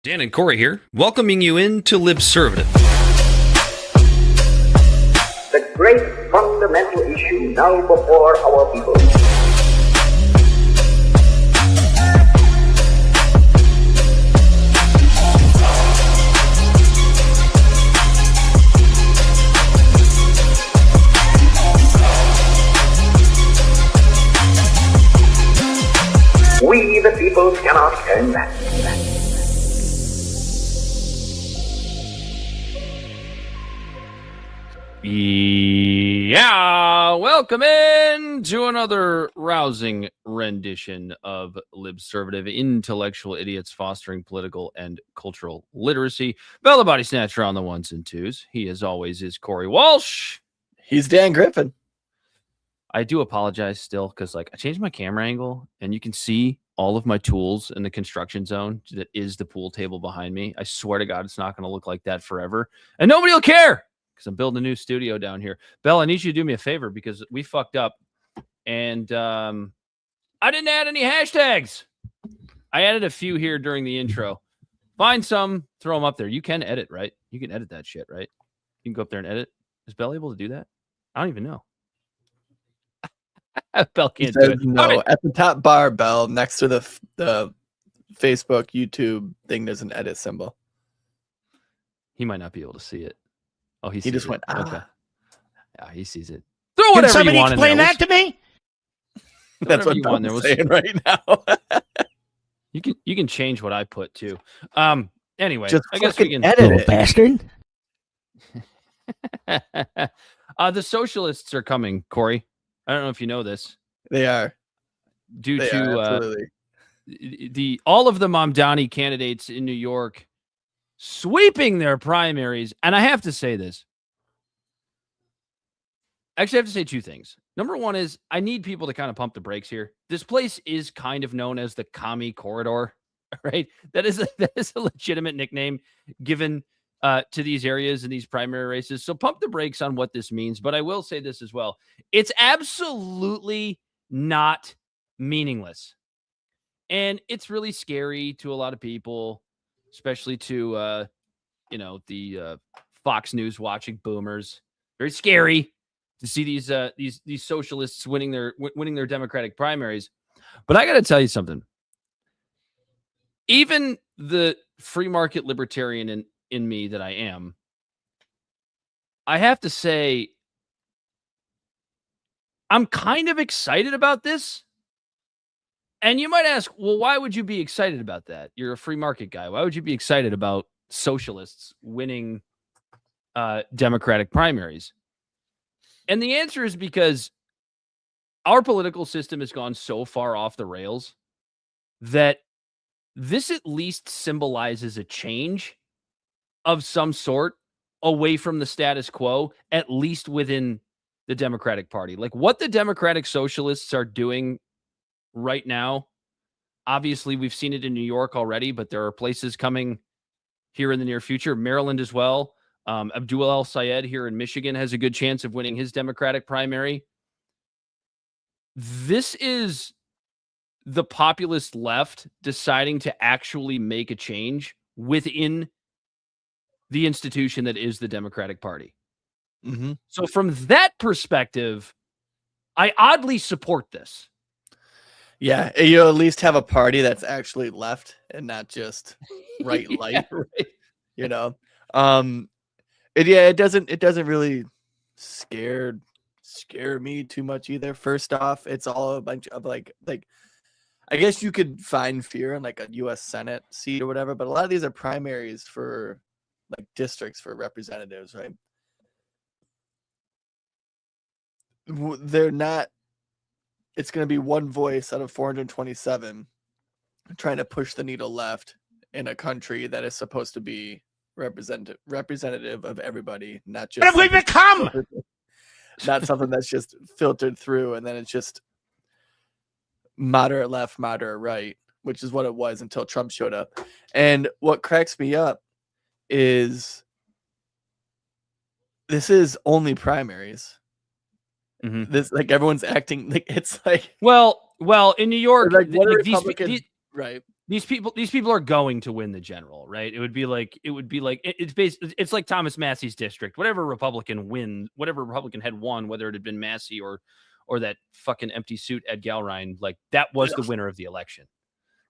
Dan and Corey here, welcoming you into Libservative. The great fundamental issue now before our people. We, the people, cannot turn back. Yeah, welcome in to another rousing rendition of Libservative, intellectual idiots fostering political and cultural literacy. Bella Body Snatcher on the ones and twos. He, as always, is Corey Walsh. He's Dan Griffin. I do apologize still because, I changed my camera angle, and you can see all of my tools in the construction zone that is the pool table behind me. I swear to God, it's not going to look like that forever, and nobody will care. Because I'm building a new studio down here. Belle, I need you to do me a favor because we fucked up. And I didn't add any hashtags. I added a few here during the intro. Find some, throw them up there. You can edit, right? You can edit that shit, right? You can go up there and edit. Is Belle able to do that? I don't even know. Belle can't do it. No, at the top bar, Belle, next to the Facebook, YouTube thing, there's an edit symbol. He might not be able to see it. Oh, he just it. went, Okay. Yeah, he sees it. Throw whatever Can somebody you want explain in there. that to me? That's what I'm saying right now. You can change what I put too. Anyway, Just I guess we can edit it. Bastard. The socialists are coming, Corey. I don't know if you know this. They are. Due They to are, absolutely. all of the Mamdani candidates in New York sweeping their primaries. And I have to say this. Actually, I have to say two things. Number one is I need people to kind of pump the brakes here. This place is kind of known as the Commie Corridor, right? That is a legitimate nickname given to these areas and these primary races. So pump the brakes on what this means. But I will say this as well. It's absolutely not meaningless. And it's really scary to a lot of people, especially to, the Fox News watching boomers. Very scary to see these socialists winning their Democratic primaries. But I got to tell you something. Even the free market libertarian in me that I am, I have to say, I'm kind of excited about this. And you might ask, well, why would you be excited about that? You're a free market guy. Why would you be excited about socialists winning Democratic primaries? And the answer is because our political system has gone so far off the rails that this at least symbolizes a change of some sort away from the status quo, at least within the Democratic Party. Like what the Democratic Socialists are doing right now, obviously we've seen it in New York already, but there are places coming here in the near future. Maryland as well. Abdul El-Sayed here in Michigan has a good chance of winning his Democratic primary. This is the populist left deciding to actually make a change within the institution that is the Democratic Party. Mm-hmm. So from that perspective, I oddly support this. Yeah, you at least have a party that's actually left and not just right light. Right. You know, it doesn't really scare me too much either. First off, it's all a bunch of like I guess you could find fear in like a U.S. Senate seat or whatever, but a lot of these are primaries for like districts for representatives, right? They're not. It's going to be one voice out of 427 trying to push the needle left in a country that is supposed to be representative of everybody, not just What have we become? Not something that's just filtered through and then it's just moderate left, moderate right, which is what it was until Trump showed up. And what cracks me up is this is only primaries. Mm-hmm. This everyone's acting like it's like well in New York, like what are Republicans, these right? these people are going to win the general, right? It would be like it's like Thomas Massie's district. Whatever Republican had won, whether it had been Massie or that fucking empty suit Ed Galrein, like that was the winner of the election,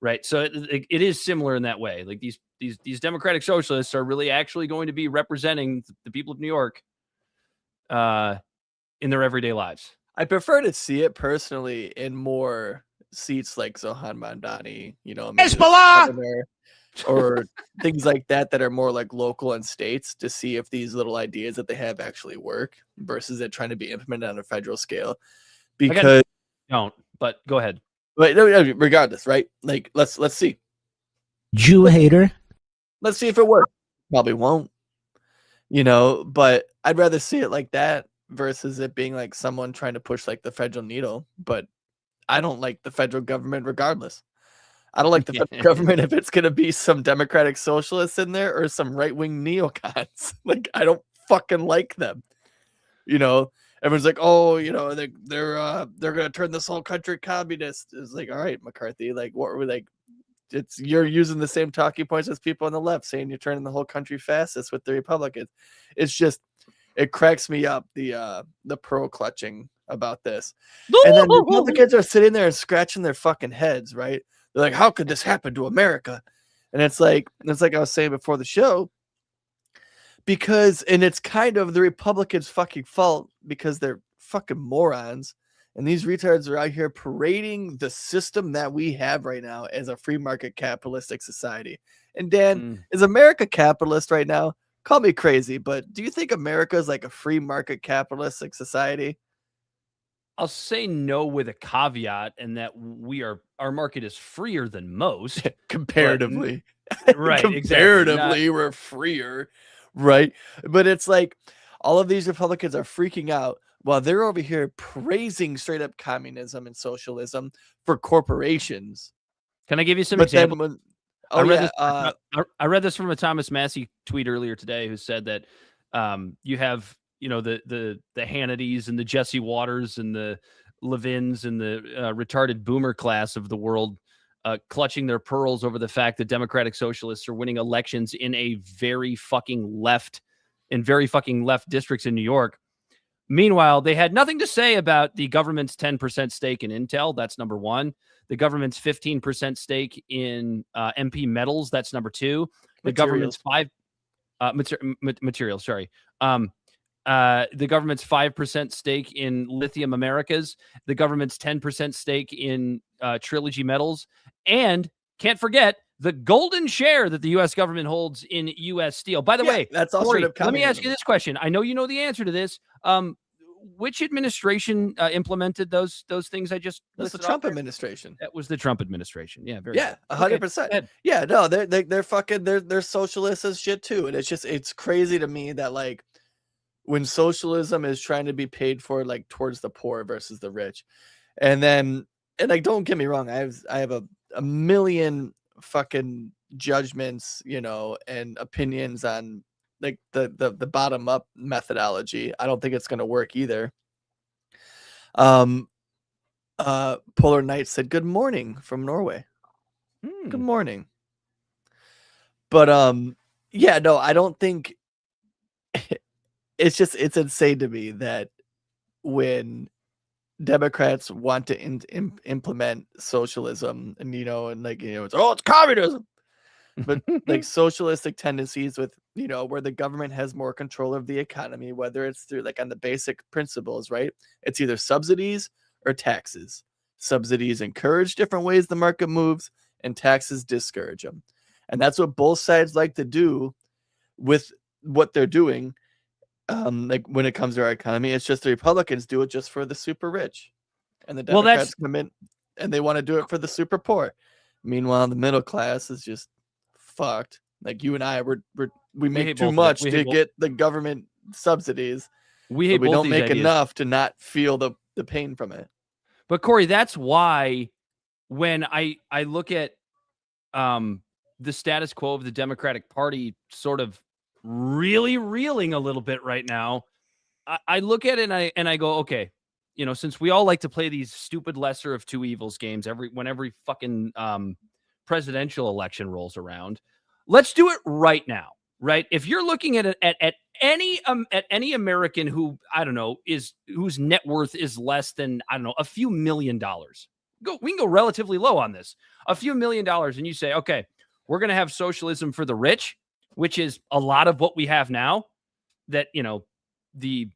right? So it is similar in that way. Like these Democratic Socialists are really actually going to be representing the people of New York in their everyday lives. I prefer to see it personally in more seats like Zohan Mandani, maybe the governor, or things like that are more like local and states, to see if these little ideas that they have actually work versus it trying to be implemented on a federal scale. Because but go ahead. But no, regardless, right? Like let's see. Jew hater. Let's see if it works. Probably won't. But I'd rather see it like that versus it being like someone trying to push like the federal needle. But I don't like the federal government regardless. I don't like the federal government if it's going to be some Democratic Socialists in there or some right-wing neocons. Like, I don't fucking like them. Everyone's like, oh, they're going to turn this whole country communist. It's like, all right, McCarthy, like, what were we like? You're using the same talking points as people on the left, saying you're turning the whole country fascist with the Republicans. It's just, it cracks me up, the pearl clutching about this. And then the Republicans are sitting there and scratching their fucking heads, right? They're like, how could this happen to America? And it's like I was saying before the show, and it's kind of the Republicans' fucking fault because they're fucking morons. And these retards are out here parading the system that we have right now as a free market capitalistic society. And Dan, is America capitalist right now? Call me crazy, but do you think America is like a free market capitalistic society? I'll say no with a caveat, and that our market is freer than most comparatively. Right. Comparatively, we're freer, right? But it's like all of these Republicans are freaking out while they're over here praising straight up communism and socialism for corporations. Can I give you some examples? I read this from a Thomas Massie tweet earlier today, who said that you have the Hannitys and the Jesse Waters and the Levins and the retarded boomer class of the world clutching their pearls over the fact that Democratic Socialists are winning elections in very fucking left districts in New York. Meanwhile, they had nothing to say about the government's 10% stake in Intel. That's number one. The government's 15% stake in MP Metals. That's number two. The government's materials. Sorry. The government's 5% stake in Lithium Americas. The government's 10% stake in Trilogy Metals. And can't forget the golden share that the U.S. government holds in U.S. Steel. By the way, that's also Corey, let me ask you this question. I know you know the answer to this. Which administration implemented those things I just listed? That's the Trump administration. That was the Trump administration. Yeah, 100%. Okay. Yeah, no, they're fucking they're socialists as shit too. And it's crazy to me that like when socialism is trying to be paid for like towards the poor versus the rich, and like don't get me wrong, I have a million fucking judgments, and opinions on like the bottom up methodology. I don't think it's going to work either. Polar Knight said good morning from Norway. Good morning. But yeah, no, I don't think it's insane to me that when Democrats want to implement socialism and it's communism, but like socialistic tendencies with where the government has more control of the economy, whether it's through like on the basic principles, right? It's either subsidies or taxes. Subsidies encourage different ways the market moves, and taxes discourage them. And that's what both sides like to do with what they're doing. Like when it comes to our economy, it's just the Republicans do it just for the super rich, and the Democrats come in and they want to do it for the super poor. Meanwhile, the middle class is just fucked. Like you and I, we make too much to get the government subsidies. We don't make enough to not feel the pain from it. But Corey, that's why when I look at the status quo of the Democratic Party sort of really reeling a little bit right now, I look at it and I go, okay, since we all like to play these stupid lesser of two evils games when every fucking presidential election rolls around, let's do it right now, right? If you're looking at any American who, I don't know, whose net worth is less than, I don't know, a few $1 million, we can go relatively low on this, a few $1 million, and you say, okay, we're going to have socialism for the rich, which is a lot of what we have now, that, you know, the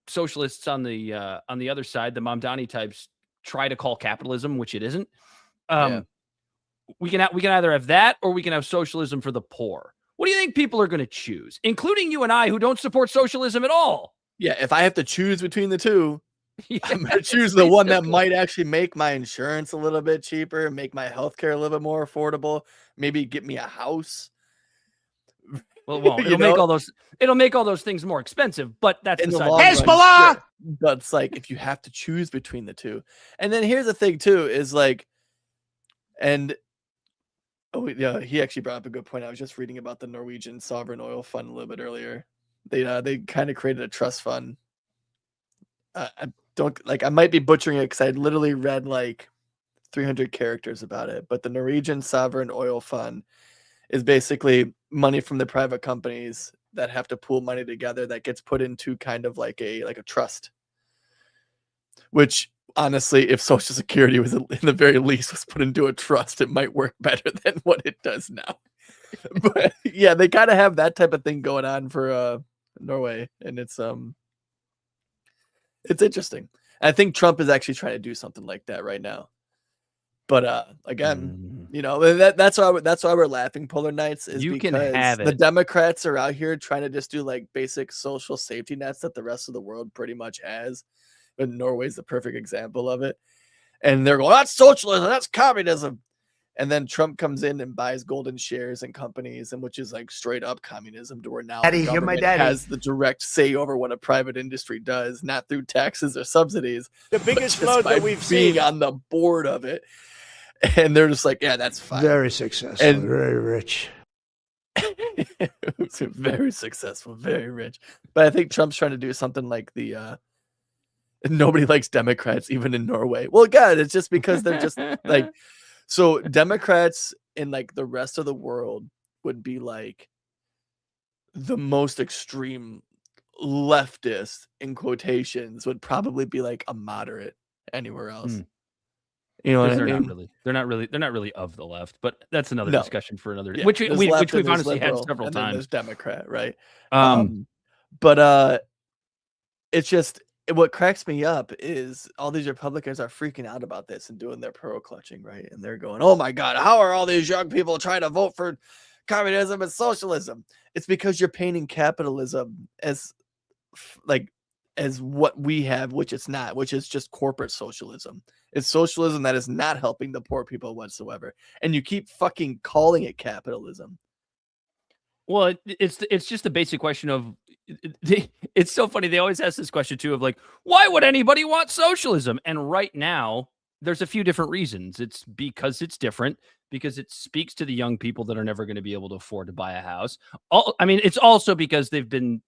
socialists on the other side, the Mamdani types, try to call capitalism, which it isn't. We can either have that, or we can have socialism for the poor. What do you think people are going to choose, including you and I, who don't support socialism at all? Yeah, if I have to choose between the two, I'm going to choose the one that might actually make my insurance a little bit cheaper, make my healthcare a little bit more affordable, maybe get me a house. Well, it won't. It'll make all those things more expensive, but that's in the beside long the run, point. sure. But it's like, if you have to choose between the two. And then here's the thing too, is like, and yeah, he actually brought up a good point. I was just reading about the Norwegian sovereign oil fund a little bit earlier. They kind of created a trust fund. I might be butchering it because I literally read like 300 characters about it, but the Norwegian sovereign oil fund is basically money from the private companies that have to pool money together that gets put into kind of like a trust, which honestly, if Social Security was in the very least was put into a trust, it might work better than what it does now. But yeah, they kind of have that type of thing going on for Norway, and it's interesting. I think Trump is actually trying to do something like that right now. But again, you know, that's why we're laughing Polar Nights, is You because can have it. The Democrats are out here trying to just do like basic social safety nets that the rest of the world pretty much has. But Norway's the perfect example of it. And they're going, that's socialism, that's communism. And then Trump comes in and buys golden shares in companies, and which is like straight up communism, to where now the government has the direct say over what a private industry does, not through taxes or subsidies. The biggest float that we've seen on the board of it. And they're just like, yeah, that's fine. Very successful, and very rich. Very successful, very rich. But I think Trump's trying to do something like the nobody likes Democrats, even in Norway. Well, God, it's just because they're just like, so Democrats in like the rest of the world would be like the most extreme leftist, in quotations, would probably be like a moderate anywhere else. You know what I mean? They're not really of the left, but that's another discussion for another, Yeah, which we've honestly had liberal, several and then times. there's Democrat, right? But it's just, what cracks me up is all these Republicans are freaking out about this and doing their pearl clutching, right? And they're going, oh my God, how are all these young people trying to vote for communism and socialism? It's because you're painting capitalism as what we have, which it's not, which is just corporate socialism. It's socialism that is not helping the poor people whatsoever. And you keep fucking calling it capitalism. Well, it's just the basic question of, it's so funny. They always ask this question too of like, why would anybody want socialism? And right now there's a few different reasons. It's because it's different, because it speaks to the young people that are never going to be able to afford to buy a house. It's also because they've been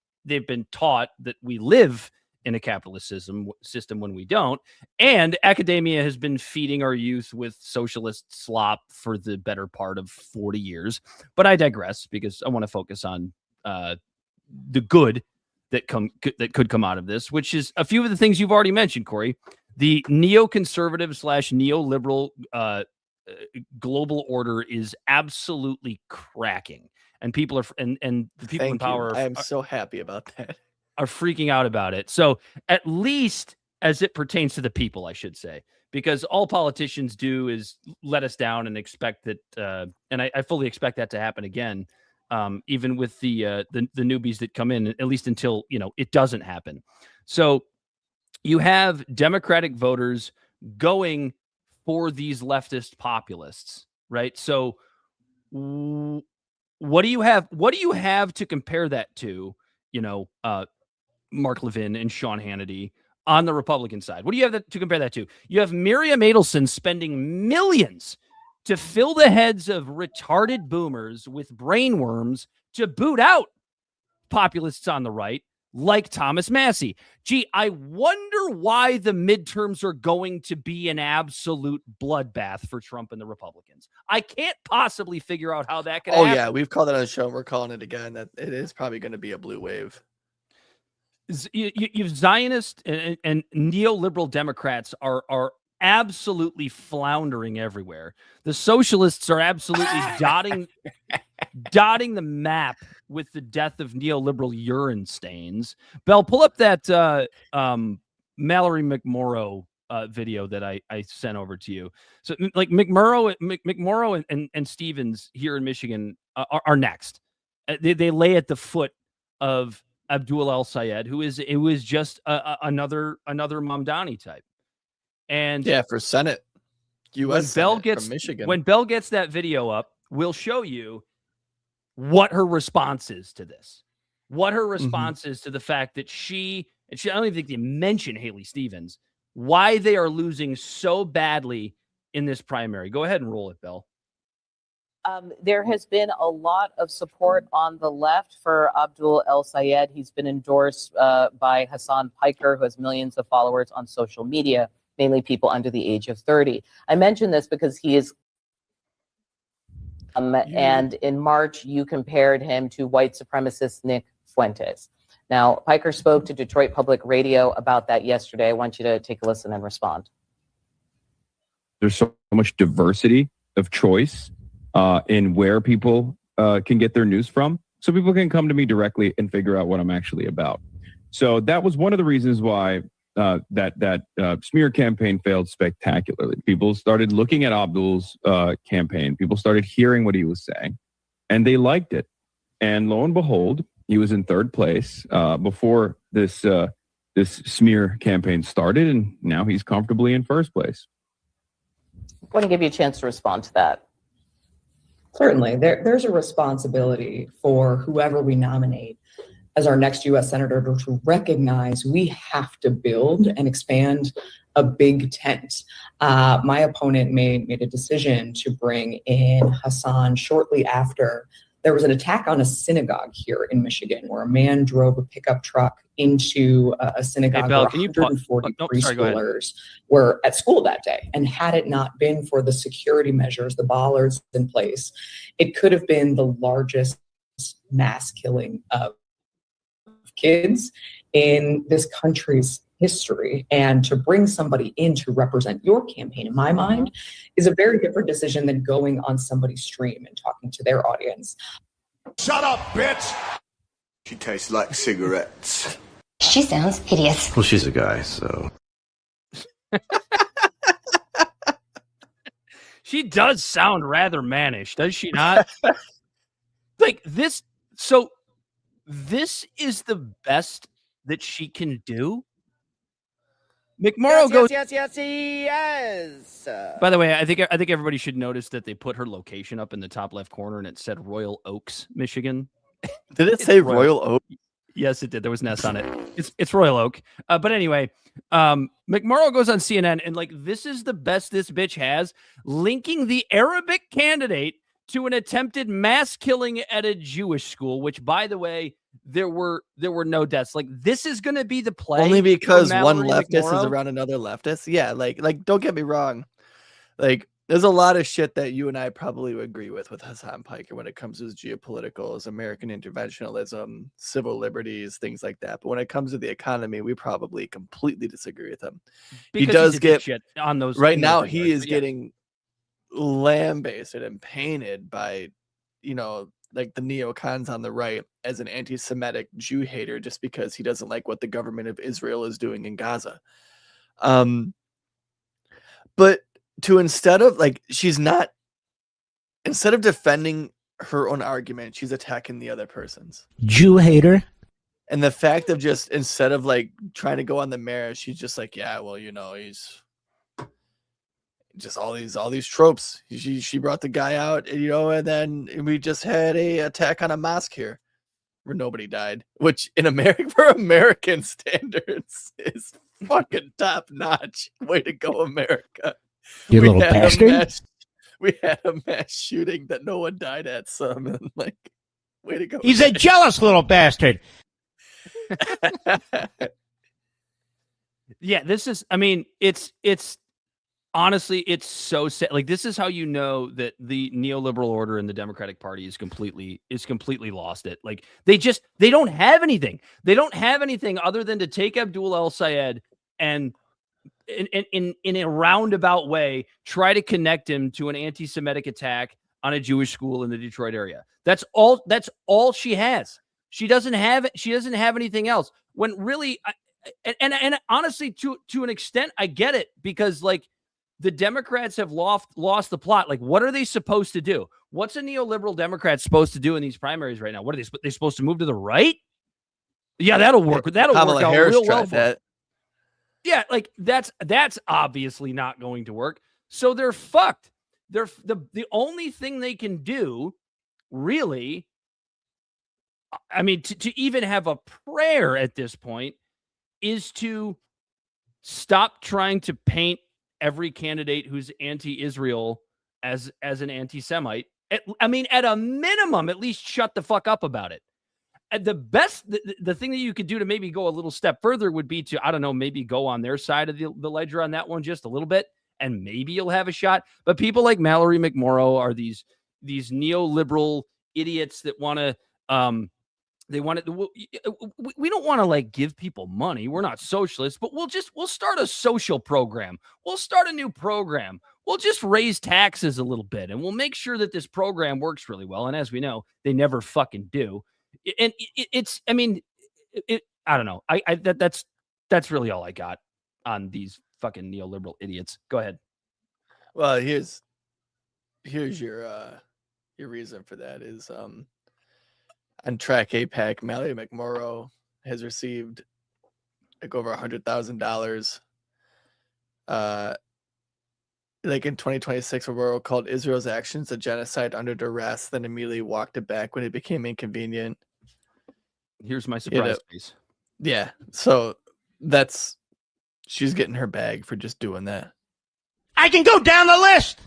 taught that we live in a capitalist system when we don't. And academia has been feeding our youth with socialist slop for the better part of 40 years. But I digress, because I want to focus on the good that could come out of this, which is a few of the things you've already mentioned, Corey. The neoconservative / neoliberal global order is absolutely cracking. And people are, and the people in power. I am so happy about that. Are freaking out about it. So at least as it pertains to the people, I should say, because all politicians do is let us down and expect that, and I fully expect that to happen again, even with the newbies that come in, at least until, you know, it doesn't happen. So you have Democratic voters going for these leftist populists, right? So what do you have to compare that to, you know, Mark Levin and Sean Hannity on the Republican side? What do you have to compare that to? You have Miriam Adelson spending millions to fill the heads of retarded boomers with brainworms to boot out populists on the right, like Thomas Massie. Gee, I wonder why the midterms are going to be an absolute bloodbath for Trump and the Republicans. I can't possibly figure out how that could happen. Yeah, we've called it on the show. We're calling it again. That it is probably going to be a blue wave. You Zionist and neoliberal Democrats are absolutely floundering everywhere. The socialists are absolutely dotting the map with the death of neoliberal urine stains. Bell, pull up that Mallory McMorrow video that I sent over to you. So like McMorrow and Stevens here in Michigan are next. They lay at the foot of Abdul El-Sayed, who is just another Mamdani type. And yeah, for Senate, U.S. Senate from Michigan. When Bell gets that video up, we'll show you what her response is to this. What her response is to the fact that I don't even think they mention Haley Stevens, why they are losing so badly in this primary. Go ahead and roll it, Bell. There has been a lot of support on the left for Abdul El-Sayed. He's been endorsed by Hasan Piker, who has millions of followers on social media, mainly people under the age of 30. I mention this because he is, and in March, you compared him to white supremacist Nick Fuentes. Now, Piker spoke to Detroit Public Radio about that yesterday. I want you to take a listen and respond. There's so much diversity of choice in where people can get their news from. So people can come to me directly and figure out what I'm actually about. So that was one of the reasons why that smear campaign failed spectacularly. People started looking at Abdul's campaign. People started hearing what he was saying, and they liked it. And lo and behold, he was in third place before this smear campaign started, and now he's comfortably in first place. I want to give you a chance to respond to that. Certainly, there's a responsibility for whoever we nominate as our next U.S. Senator to recognize we have to build and expand a big tent. My opponent made a decision to bring in Hasan shortly after there was an attack on a synagogue here in Michigan where a man drove a pickup truck into a synagogue where 140 preschoolers were at school that day. And had it not been for the security measures, the bollards in place, it could have been the largest mass killing of kids in this country's history. And to bring somebody in to represent your campaign, in my mind, is a very different decision than going on somebody's stream and talking to their audience. Shut up, bitch! She tastes like cigarettes. She sounds hideous. Well, she's a guy, so. She does sound rather mannish, does she not? Like this. So this is the best that she can do. McMorrow goes. Yes. By the way, I think everybody should notice that they put her location up in the top left corner, and it said Royal Oaks, Michigan. Did it say Royal Oak? Yes, it did. There was an S on it. It's Royal Oak. But anyway, McMorrow goes on CNN, and like, this is the best this bitch has, linking the Arabic candidate to an attempted mass killing at a Jewish school, which, by the way, there were no deaths. Like, this is going to be the play. Only because one leftist McMorrow is around another leftist. Yeah, like don't get me wrong. Like, there's a lot of shit that you and I probably would agree with Hasan Piker when it comes to geopoliticals, American interventionism, civil liberties, things like that. But when it comes to the economy, we probably completely disagree with him. Because he does get shit on those right now. He is getting lambasted and painted by, like the neocons on the right as an anti-Semitic Jew hater just because he doesn't like what the government of Israel is doing in Gaza. But instead of defending her own argument, she's attacking the other person's. Jew hater. And the fact of just, instead of like trying to go on the merits, she's just like, yeah, well, he's just all these tropes. She brought the guy out, and then we just had a attack on a mosque here where nobody died, which in America, for American standards, is fucking top notch. Way to go, America. You little bastard. We had a mass shooting that no one died at. So I'm like, way to go. He's a jealous little bastard. Yeah, this is, I mean, it's honestly, it's so sad. Like, this is how you know that the neoliberal order in the Democratic Party is completely lost it. Like, they don't have anything. They don't have anything other than to take Abdul El-Sayed and in a roundabout way try to connect him to an anti-Semitic attack on a Jewish school in the Detroit area. That's all she has. She doesn't have anything else. When really, and honestly, to an extent, I get it, because like the Democrats have lost the plot. Like, what are they supposed to do? What's a neoliberal Democrat supposed to do in these primaries right now? What are they supposed to move to the right? Yeah, that'll work. That'll work out real well for them. Yeah, like that's obviously not going to work. So they're fucked. They're the only thing they can do, really, I mean, to even have a prayer at this point, is to stop trying to paint every candidate who's anti-Israel as an anti-Semite. I mean, at a minimum, at least shut the fuck up about it. And the thing that you could do to maybe go a little step further would be to, I don't know, maybe go on their side of the ledger on that one just a little bit, and maybe you'll have a shot. But people like Mallory McMorrow are these neoliberal idiots that want to, we don't want to like give people money. We're not socialists, but we'll start a social program. We'll start a new program. We'll just raise taxes a little bit, and we'll make sure that this program works really well. And as we know, they never fucking do. And I mean, I don't know. That's really all I got on these fucking neoliberal idiots. Go ahead. Well, here's your reason for that is on Track APAC, Mallory McMorrow has received like over $100,000. Like in 2026, a world called Israel's actions a genocide under duress, then immediately walked it back when it became inconvenient. Here's my surprise piece. Yeah, so she's getting her bag for just doing that. I can go down the list.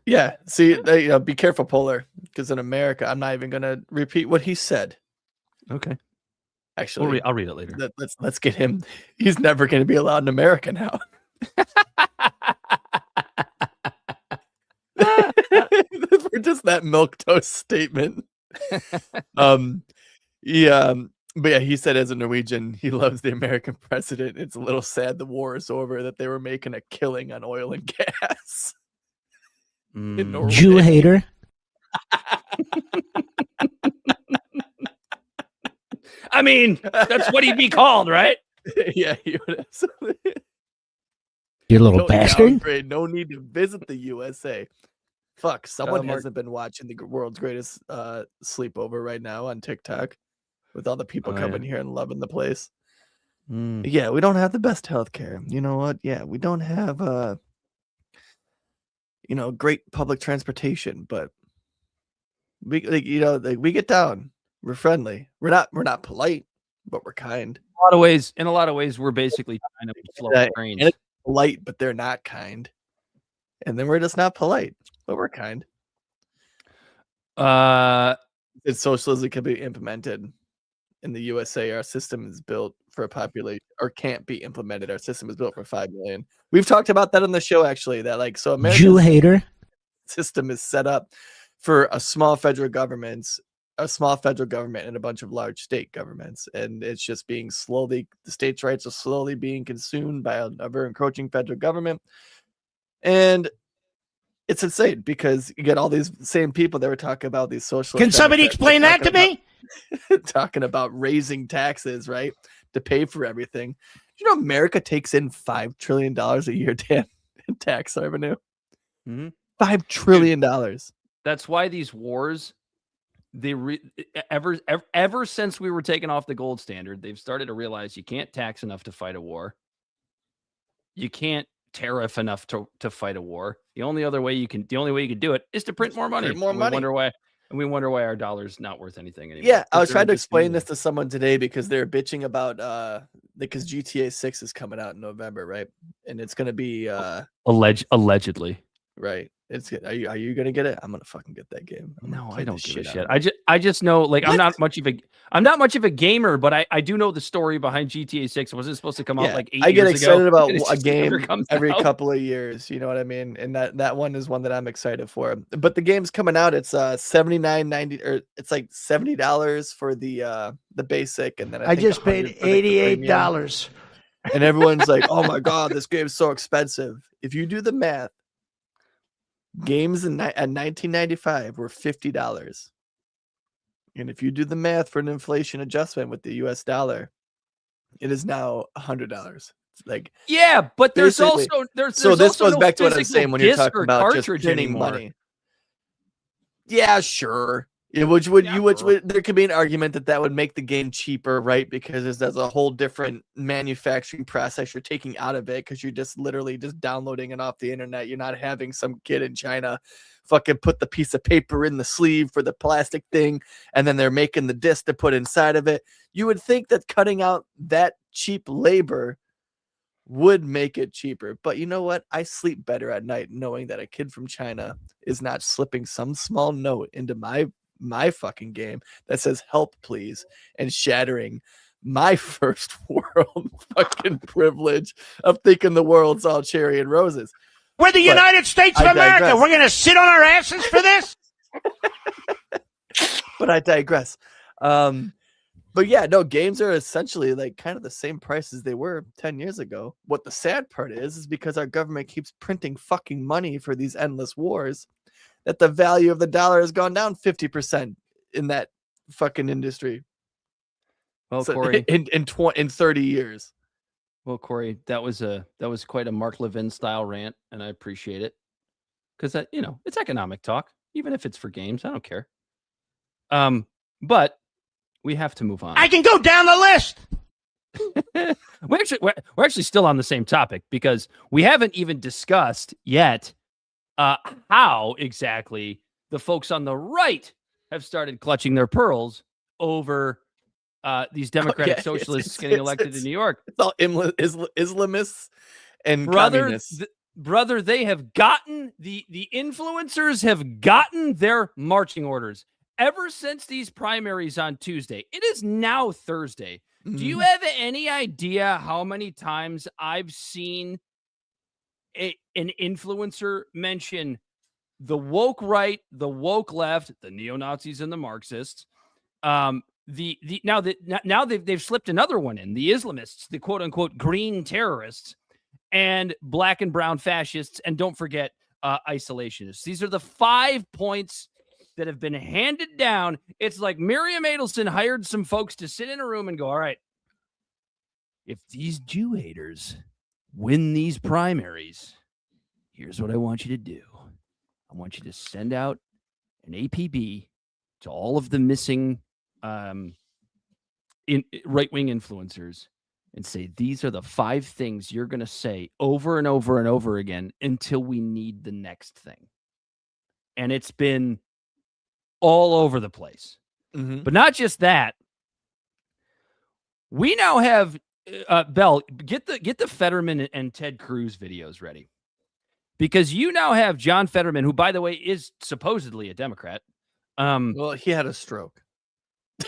Yeah, see, be careful, Polar, because in America, I'm not even gonna repeat what he said. Okay. Actually, I'll read it later. Let's get him. He's never going to be allowed in America now. For just that milquetoast statement. Yeah, but yeah, he said as a Norwegian, he loves the American president. It's a little sad the war is over, that they were making a killing on oil and gas. In Norway. Jew hater. I mean, that's what he'd be called, right? Yeah, he would absolutely. You little bastard. Downgrade, no need to visit the USA. Fuck, someone hasn't been watching the world's greatest sleepover right now on TikTok with all the people coming here and loving the place. Yeah, we don't have the best healthcare. You know what? Yeah, we don't have great public transportation, but we we get down. We're friendly. We're not polite, but we're kind. In a lot of ways, we're basically kind of slow trains. Polite, but they're not kind. And then we're just not polite, but we're kind. If socialism can be implemented in the USA, our system is built for a population, or can't be implemented. Our system is built for 5 million. We've talked about that on the show, actually. That America's Jew hater system is set up for a small federal government and a bunch of large state governments, and it's just being the states' rights are slowly being consumed by an ever encroaching federal government. And it's insane because you get all these same people that were talking about these socialist. Can somebody explain that to me? Talking about raising taxes, right, to pay for everything. America takes in $5 trillion a year, Dan, in tax revenue. Mm-hmm. $5 trillion. That's why these wars, ever since we were taken off the gold standard, they've started to realize you can't tax enough to fight a war. You can't tariff enough to fight a war. The only way you can do it is to print more money. We wonder why our dollar's not worth anything anymore. Yeah, I was trying to explain this to someone today because they're bitching about because GTA 6 is coming out in November, right? And it's going to be allegedly. right? Are you gonna get it? I'm gonna fucking get that game. No, I don't give a shit. I just know, like, I'm not much of a gamer, but I do know the story behind GTA 6. It wasn't supposed to come out like 8 years ago. I get excited about a game every out. couple of years. You know what I mean? And that one is one that I'm excited for. But the game's coming out. It's $79.90, or it's like $70 for the basic, and then I think just paid $88. And everyone's like, "Oh my god, this game's so expensive." If you do the math, games at 1995 were $50, and if you do the math for an inflation adjustment with the U.S. dollar, it is now $100. Like, yeah, but there's so this also goes no back to what I'm saying when you're disc talking or about just cartridge printing anymore. money. Yeah, sure. There could be an argument that would make the game cheaper, right? Because there's a whole different manufacturing process you're taking out of it, because you're just literally just downloading it off the internet. You're not having some kid in China fucking put the piece of paper in the sleeve for the plastic thing, and then they're making the disc to put inside of it. You would think that cutting out that cheap labor would make it cheaper. But you know what? I sleep better at night knowing that a kid from China is not slipping some small note into my fucking game that says "help please" and shattering my first world fucking privilege of thinking the world's all cherry and roses. We're the United States of America. We're going to sit on our asses for this? But I digress. But yeah, no, games are essentially like kind of the same price as they were 10 years ago. What the sad part is because our government keeps printing fucking money for these endless wars, that the value of the dollar has gone down 50% in that fucking industry. Well, Corey, in 30 years. Well, Corey, that was quite a Mark Levin style rant, and I appreciate it, because it's economic talk, even if it's for games. I don't care. But we have to move on. I can go down the list. We're actually still on the same topic, because we haven't even discussed yet how exactly the folks on the right have started clutching their pearls over these Democratic socialists getting elected in New York. It's all Islamists and communists. Brother, they have gotten the influencers have gotten their marching orders ever since these primaries on Tuesday. It is now Thursday. Mm-hmm. Do you have any idea how many times I've seen an influencer mention the woke right, the woke left, the neo-Nazis and the Marxists? Now they've slipped another one in, the Islamists, the quote unquote green terrorists, and black and brown fascists, and don't forget isolationists. These are the 5 points that have been handed down. It's like Miriam Adelson hired some folks to sit in a room and go, all right, if these Jew haters win these primaries, here's what I want you to do. I want you to send out an APB to all of the missing right-wing influencers and say, these are the 5 things you're going to say over and over and over again until we need the next thing. And it's been all over the place. Mm-hmm. But not just that. We now have Bell, get the Fetterman and Ted Cruz videos ready, because you now have John Fetterman, who, by the way, is supposedly a Democrat. Well, he had a stroke.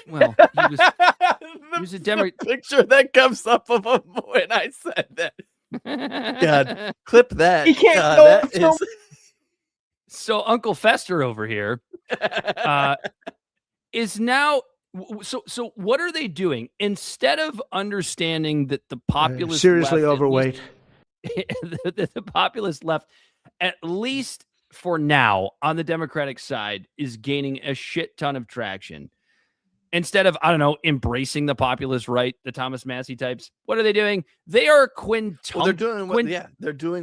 Well, he was a Democrat. Picture that comes up of him when I said that. God, clip that. He can't God, go. So Uncle Fester over here is now. So what are they doing? Instead of understanding that the populist seriously left, overweight, the populist left, at least for now on the Democratic side, is gaining a shit ton of traction. Instead of, I don't know, embracing the populist right, the Thomas Massie types, what are they doing? They are they're doing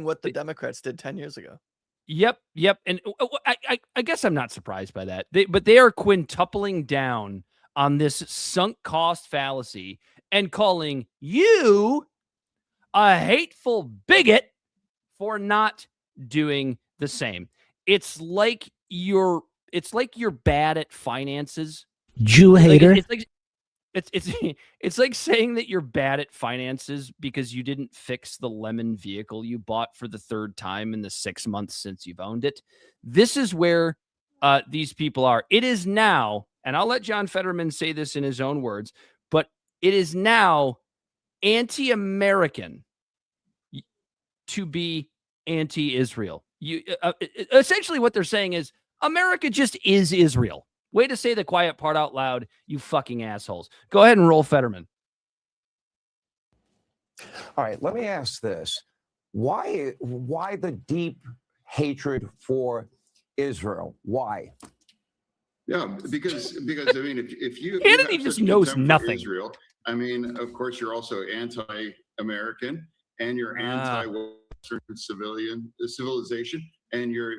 what the Democrats did 10 years ago. Yep. And I guess I'm not surprised by that. But they are quintupling down on this sunk cost fallacy and calling you a hateful bigot for not doing the same. It's like you're bad at finances. Jew hater. it's like saying that you're bad at finances because you didn't fix the lemon vehicle you bought for the third time in the 6 months since you've owned it. This is where these people are. It is now, and I'll let John Fetterman say this in his own words, but it is now anti-American to be anti-Israel. You essentially what they're saying is America just is Israel. Way to say the quiet part out loud, you fucking assholes. Go ahead and roll, Fetterman. All right, let me ask this. Why the deep hatred for Israel? Why? Yeah, because I mean, if you Kennedy just knows nothing. Israel, I mean, of course, you're also anti-American and you're anti-Western civilization, and you're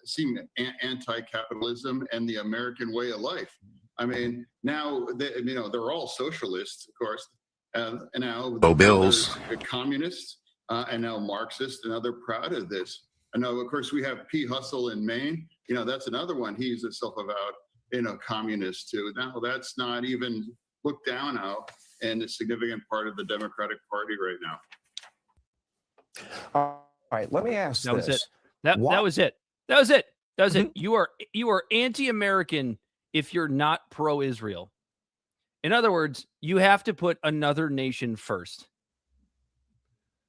seeing anti-capitalism and the American way of life. I mean, now they're all socialists, of course, and now bills, communists, and now Marxists, and now they're proud of this. And now, of course, we have P. Hustle in Maine. That's another one. He's a self-avowed, communist too. Now that's not even looked down on, and a significant part of the Democratic Party right now. All right, let me ask that this. Was it. That was it. That was it. That was it. You are anti-American if you're not pro-Israel. In other words, you have to put another nation first.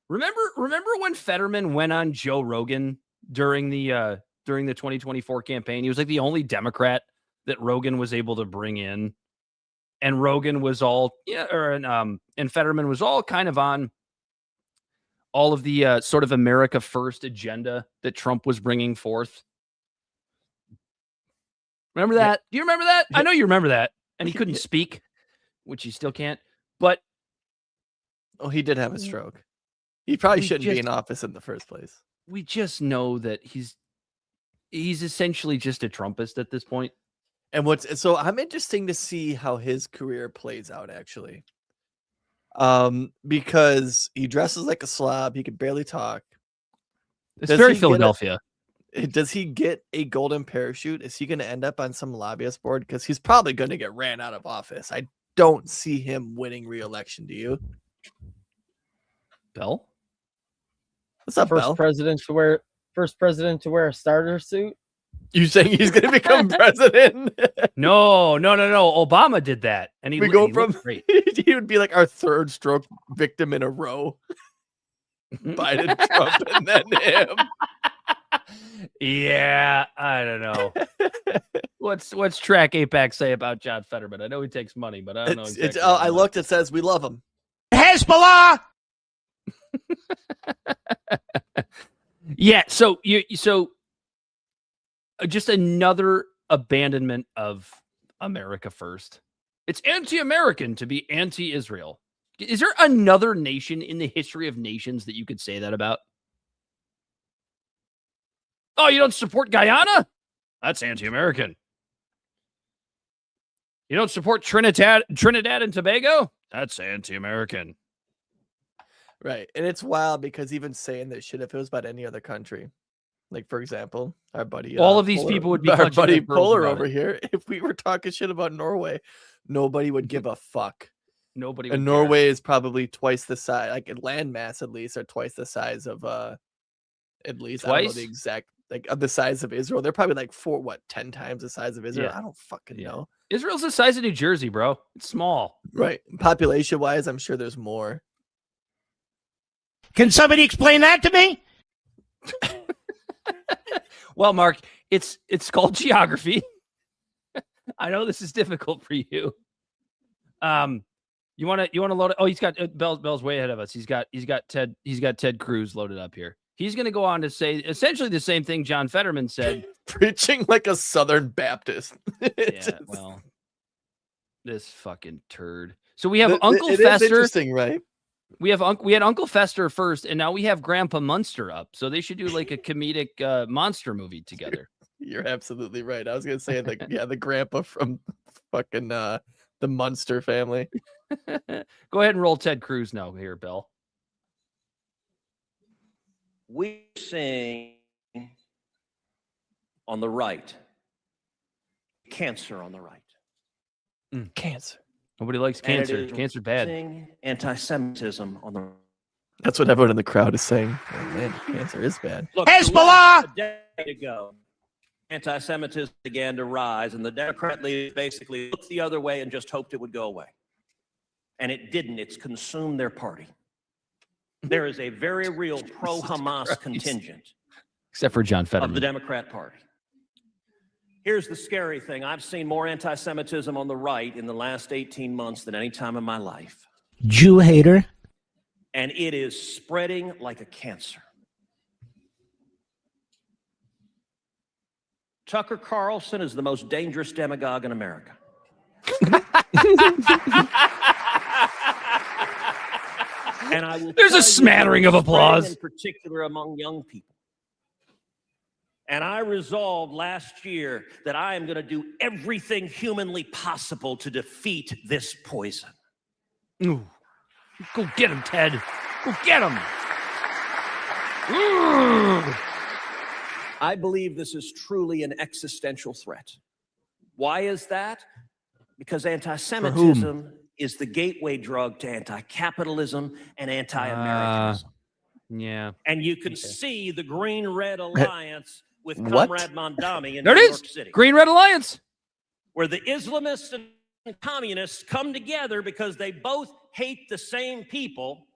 Remember when Fetterman went on Joe Rogan during the 2024 campaign? He was like the only Democrat that Rogan was able to bring in, and Rogan was all and Fetterman was all kind of on all of the sort of America First agenda that Trump was bringing forth. Remember that? Do you remember that? I know you remember that. And he couldn't speak, which he still can't. But he did have a stroke. He probably shouldn't be in office in the first place. We just know that he's essentially just a Trumpist at this point. And so I'm interesting to see how his career plays out, actually. Because he dresses like a slob, he could barely talk. It's very Philadelphia. Does he get a golden parachute? Is he going to end up on some lobbyist board? Because he's probably going to get ran out of office. I don't see him winning re-election. Do you? Bell? What's up, Bell? First president to wear a starter suit. You saying he's going to become president? No. Obama did that, and he would be like our third stroke victim in a row. Biden, Trump, and then him. Yeah, I don't know. What's Track Apex say about John Fetterman? I know he takes money, but I don't know exactly. I looked. It says we love him. Hezbollah. Yeah. So just another abandonment of America First. It's anti-American to be anti-Israel. Is there another nation in the history of nations that you could say that about? Oh, you don't support Guyana? That's anti-American. You don't support Trinidad and Tobago? That's anti-American. Right. And it's wild because even saying this shit, if it was about any other country, like, for example, our buddy... all of these Polar, people would be... Our buddy Polar over here, if we were talking shit about Norway, nobody would give a fuck. Nobody would And care. Norway is probably twice the size, like in landmass at least, or twice the size of... at least, twice? I don't know the exact... Like, of the size of Israel. They're probably like 10 times the size of Israel? Yeah. I don't fucking know. Israel's the size of New Jersey, bro. It's small. Right. Population-wise, I'm sure there's more. Can somebody explain that to me? Well, Mark, it's called geography. I know this is difficult for you. You want to load it? Oh, he's got Bell's way ahead of us. He's got Ted Cruz loaded up here. He's going to go on to say essentially the same thing John Fetterman said. Preaching like a Southern Baptist. Yeah, well, this fucking turd. So we have Uncle it Fester. Is interesting, right? We had Uncle Fester first, and now we have Grandpa Munster up. So they should do like a comedic monster movie together. You're absolutely right. I was gonna say the grandpa from fucking the Munster family. Go ahead and roll Ted Cruz now here, Bill. We sing on the right, cancer on the right. Cancer. Nobody likes And it cancer. is Cancer bad. Anti-Semitism on the That's what everyone in the crowd is saying. Oh, man, cancer is bad. Look, Hezbollah! A decade ago, anti-Semitism began to rise, and the Democrat leaders basically looked the other way and just hoped it would go away. And it didn't. It's consumed their party. There is a very real pro-Hamas contingent Except for John of the Fetterman. Democrat Party. Here's the scary thing. I've seen more anti-Semitism on the right in the last 18 months than any time in my life. Jew hater. And it is spreading like a cancer. Tucker Carlson is the most dangerous demagogue in America. And I will There's a tell you smattering of it's spreading applause. in particular among young people. And I resolved last year that I am going to do everything humanly possible to defeat this poison. Ooh. Go get him, Ted. Go get him. I believe this is truly an existential threat. Why is that? Because anti-Semitism is the gateway drug to anti-capitalism and anti-Americanism. Yeah. And you can see the Green-Red Alliance with What? Comrade Mondami in There New it York is. City, Green-Red Alliance. where the Islamists and communists come together because they both hate the same people.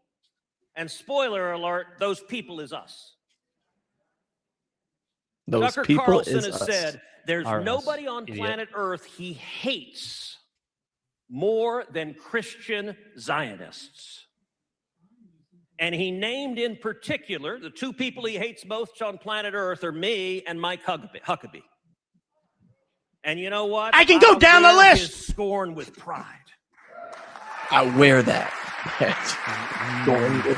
And spoiler alert, those people is us. Those Tucker people Carlson is has us. said there's Are us, nobody on idiot. planet Earth he hates more than Christian Zionists. And he named in particular the two people he hates most on planet Earth are me and Mike Huckabee. And you know what? I can go I'll down the wear list. his scorn with pride. I wear that. Going with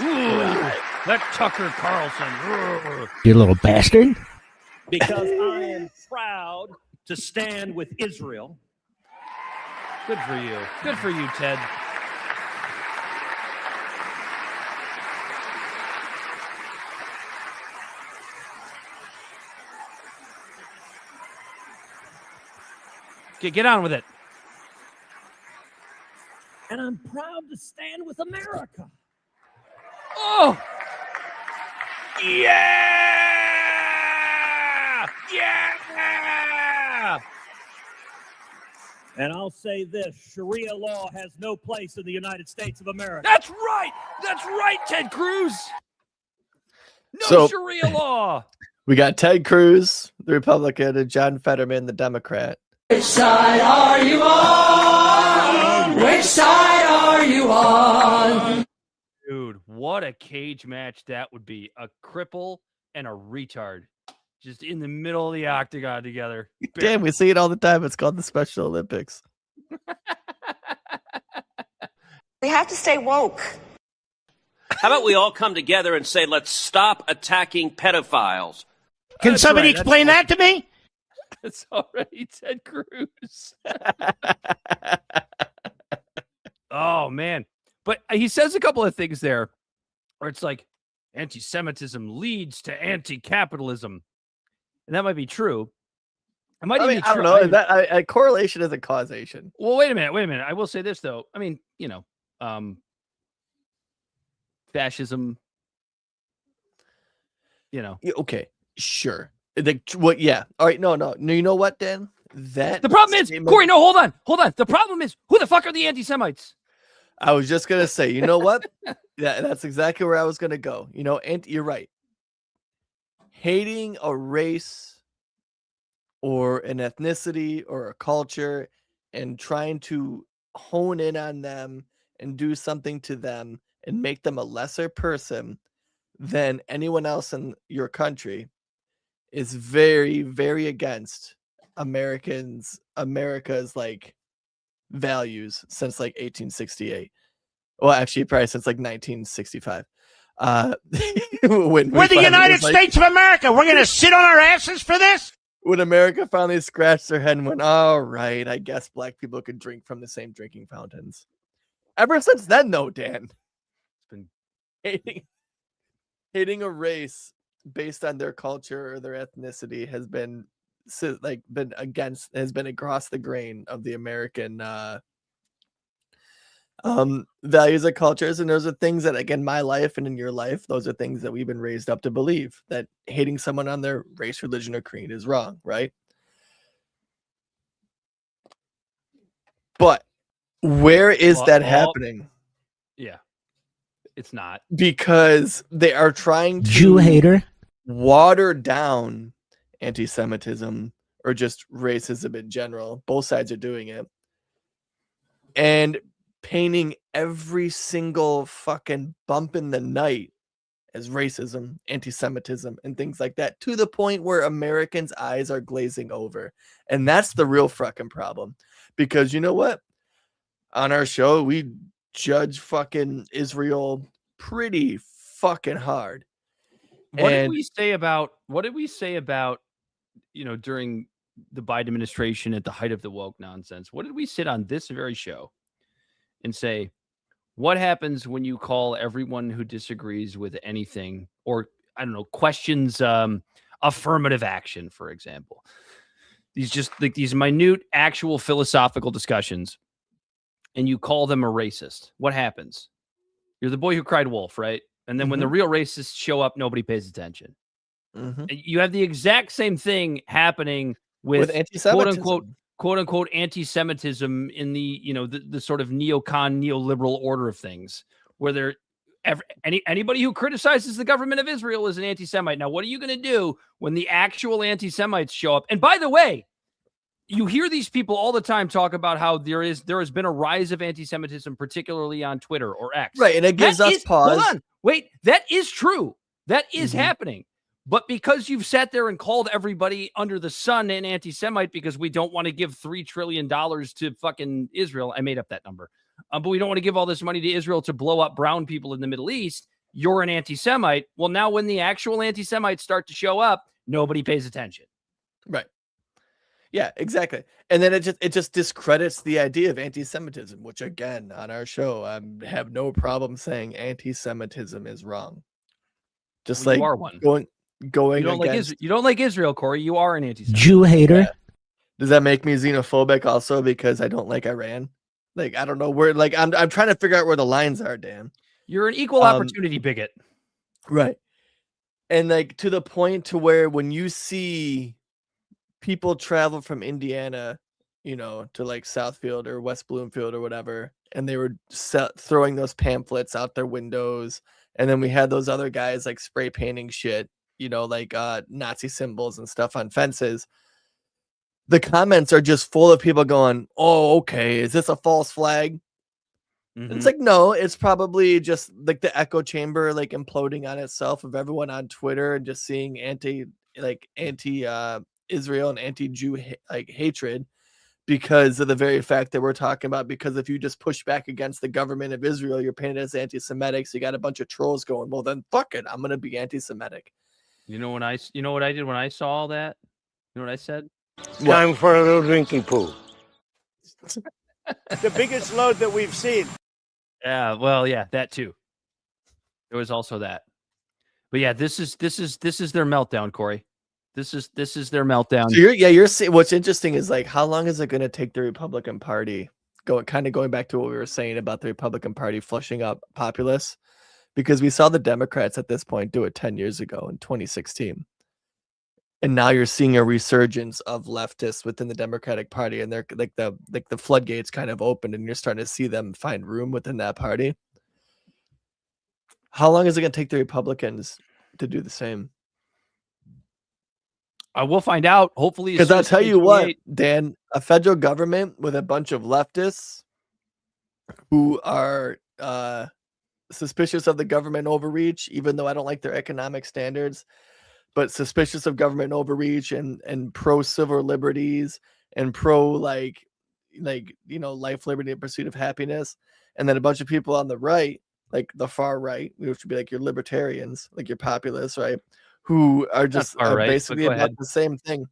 That Tucker Carlson. You little bastard. Because I am proud to stand with Israel. Good for you. Good for you, Ted. Okay, get on with it. And I'm proud to stand with America. Oh! Yeah! Yeah! And I'll say this, Sharia law has no place in the United States of America. That's right! That's right, Ted Cruz! No So- Sharia law! We got Ted Cruz, the Republican, and John Fetterman, the Democrat. Which side are you on? Which side are you on? Dude, what a cage match that would be. A cripple and a retard. Just in the middle of the octagon together. Damn, we see it all the time. It's called the Special Olympics. We have to stay woke. How about we all come together and say, let's stop attacking pedophiles? Can That's somebody right, that's explain that to me? It's already Ted Cruz. Oh, man. But he says a couple of things there where it's like anti-Semitism leads to anti-capitalism. And that might be true. It might even be I true. don't know. That correlation isn't causation. Well, wait a minute. I will say this, though. I mean, fascism, Yeah, okay, sure. What? Yeah. All right. No. You know what, Dan? That the problem is, statement- Corey, no, hold on. The problem is, who the fuck are the anti-Semites? I was just gonna say, you know what? That's exactly where I was gonna go. And you're right. Hating a race or an ethnicity or a culture and trying to hone in on them and do something to them and make them a lesser person than anyone else in your country is very, very against America's like values since like 1868. Well, actually, probably since like 1965. When We're the United States of America. We're going to sit on our asses for this? When America finally scratched their head and went, all right, I guess black people could drink from the same drinking fountains. Ever since then, though, Dan, it's been hating a race based on their culture or their ethnicity has been across the grain of the American Values of cultures, and those are things that, like, in my life and in your life, those are things that we've been raised up to believe, that hating someone on their race, religion, or creed is wrong, right? But where is that happening? Yeah, it's not. Because they are trying to Jew hater. water down anti-Semitism or just racism in general. Both sides are doing it. And painting every single fucking bump in the night as racism, anti-Semitism, and things like that, to the point where Americans' eyes are glazing over. And that's the real fucking problem. Because you know what? On our show, we judge fucking Israel pretty fucking hard. What did we say about during the Biden administration at the height of the woke nonsense? What did we sit on this very show and say, what happens when you call everyone who disagrees with anything, or I don't know, questions affirmative action, for example? These minute actual philosophical discussions, and you call them a racist. What happens? You're the boy who cried wolf, right? And then when the real racists show up, nobody pays attention. You have the exact same thing happening with anti-Semitism. quote unquote anti-Semitism in the sort of neocon neoliberal order of things, where anybody who criticizes the government of Israel is an anti-Semite. Now, what are you going to do when the actual anti-Semites show up? And by the way, you hear these people all the time talk about how there has been a rise of anti-Semitism, particularly on Twitter or X. Right, and it gives us pause. Hold on, wait, that is true. That is happening. But because you've sat there and called everybody under the sun an anti-Semite because we don't want to give $3 trillion to fucking Israel. I made up that number. But we don't want to give all this money to Israel to blow up brown people in the Middle East. You're an anti-Semite. Well, now when the actual anti-Semites start to show up, nobody pays attention. Right. Yeah, exactly. And then it just discredits the idea of anti-Semitism, which, again, on our show, I have no problem saying anti-Semitism is wrong. Just Well, like you are one. Going you don't like Israel, Corey. You are an anti-Semite. Jew hater. Yeah. Does that make me xenophobic also because I don't like Iran? Like, I don't know where, like, I'm trying to figure out where the lines are, Dan. You're an equal opportunity bigot. Right. And like to the point to where when you see people travel from Indiana, to like Southfield or West Bloomfield or whatever, and they were throwing those pamphlets out their windows. And then we had those other guys like spray painting shit, like Nazi symbols and stuff on fences. The comments are just full of people going, "Oh, okay, is this a false flag?" It's like, no, it's probably just like the echo chamber, like imploding on itself of everyone on Twitter and just seeing anti Israel and anti-Jew hatred because of the very fact that we're talking about. Because if you just push back against the government of Israel, you're painted as anti-Semitic. So you got a bunch of trolls going, well, then fuck it, I'm gonna be anti-Semitic. You know what I did when I saw all that? You know what I said? Time for a little drinking pool. The biggest load that we've seen. Yeah, well, yeah, that too. There was also that. But yeah, this is their meltdown, Corey. This is their meltdown. So you're seeing what's interesting is like, how long is it going to take the Republican Party going back to what we were saying about the Republican Party flushing out populists? Because we saw the Democrats at this point do it 10 years ago in 2016. And now you're seeing a resurgence of leftists within the Democratic Party, and they're like the floodgates kind of opened, and you're starting to see them find room within that party. How long is it going to take the Republicans to do the same? I will find out. Hopefully, because I'll tell you what, Dan, a federal government with a bunch of leftists who are suspicious of the government overreach, even though I don't like their economic standards, but suspicious of government overreach and pro civil liberties and pro life, liberty, and pursuit of happiness. And then a bunch of people on the right, like the far right, which would be like your libertarians, like your populists, right? Who are just basically about the same thing.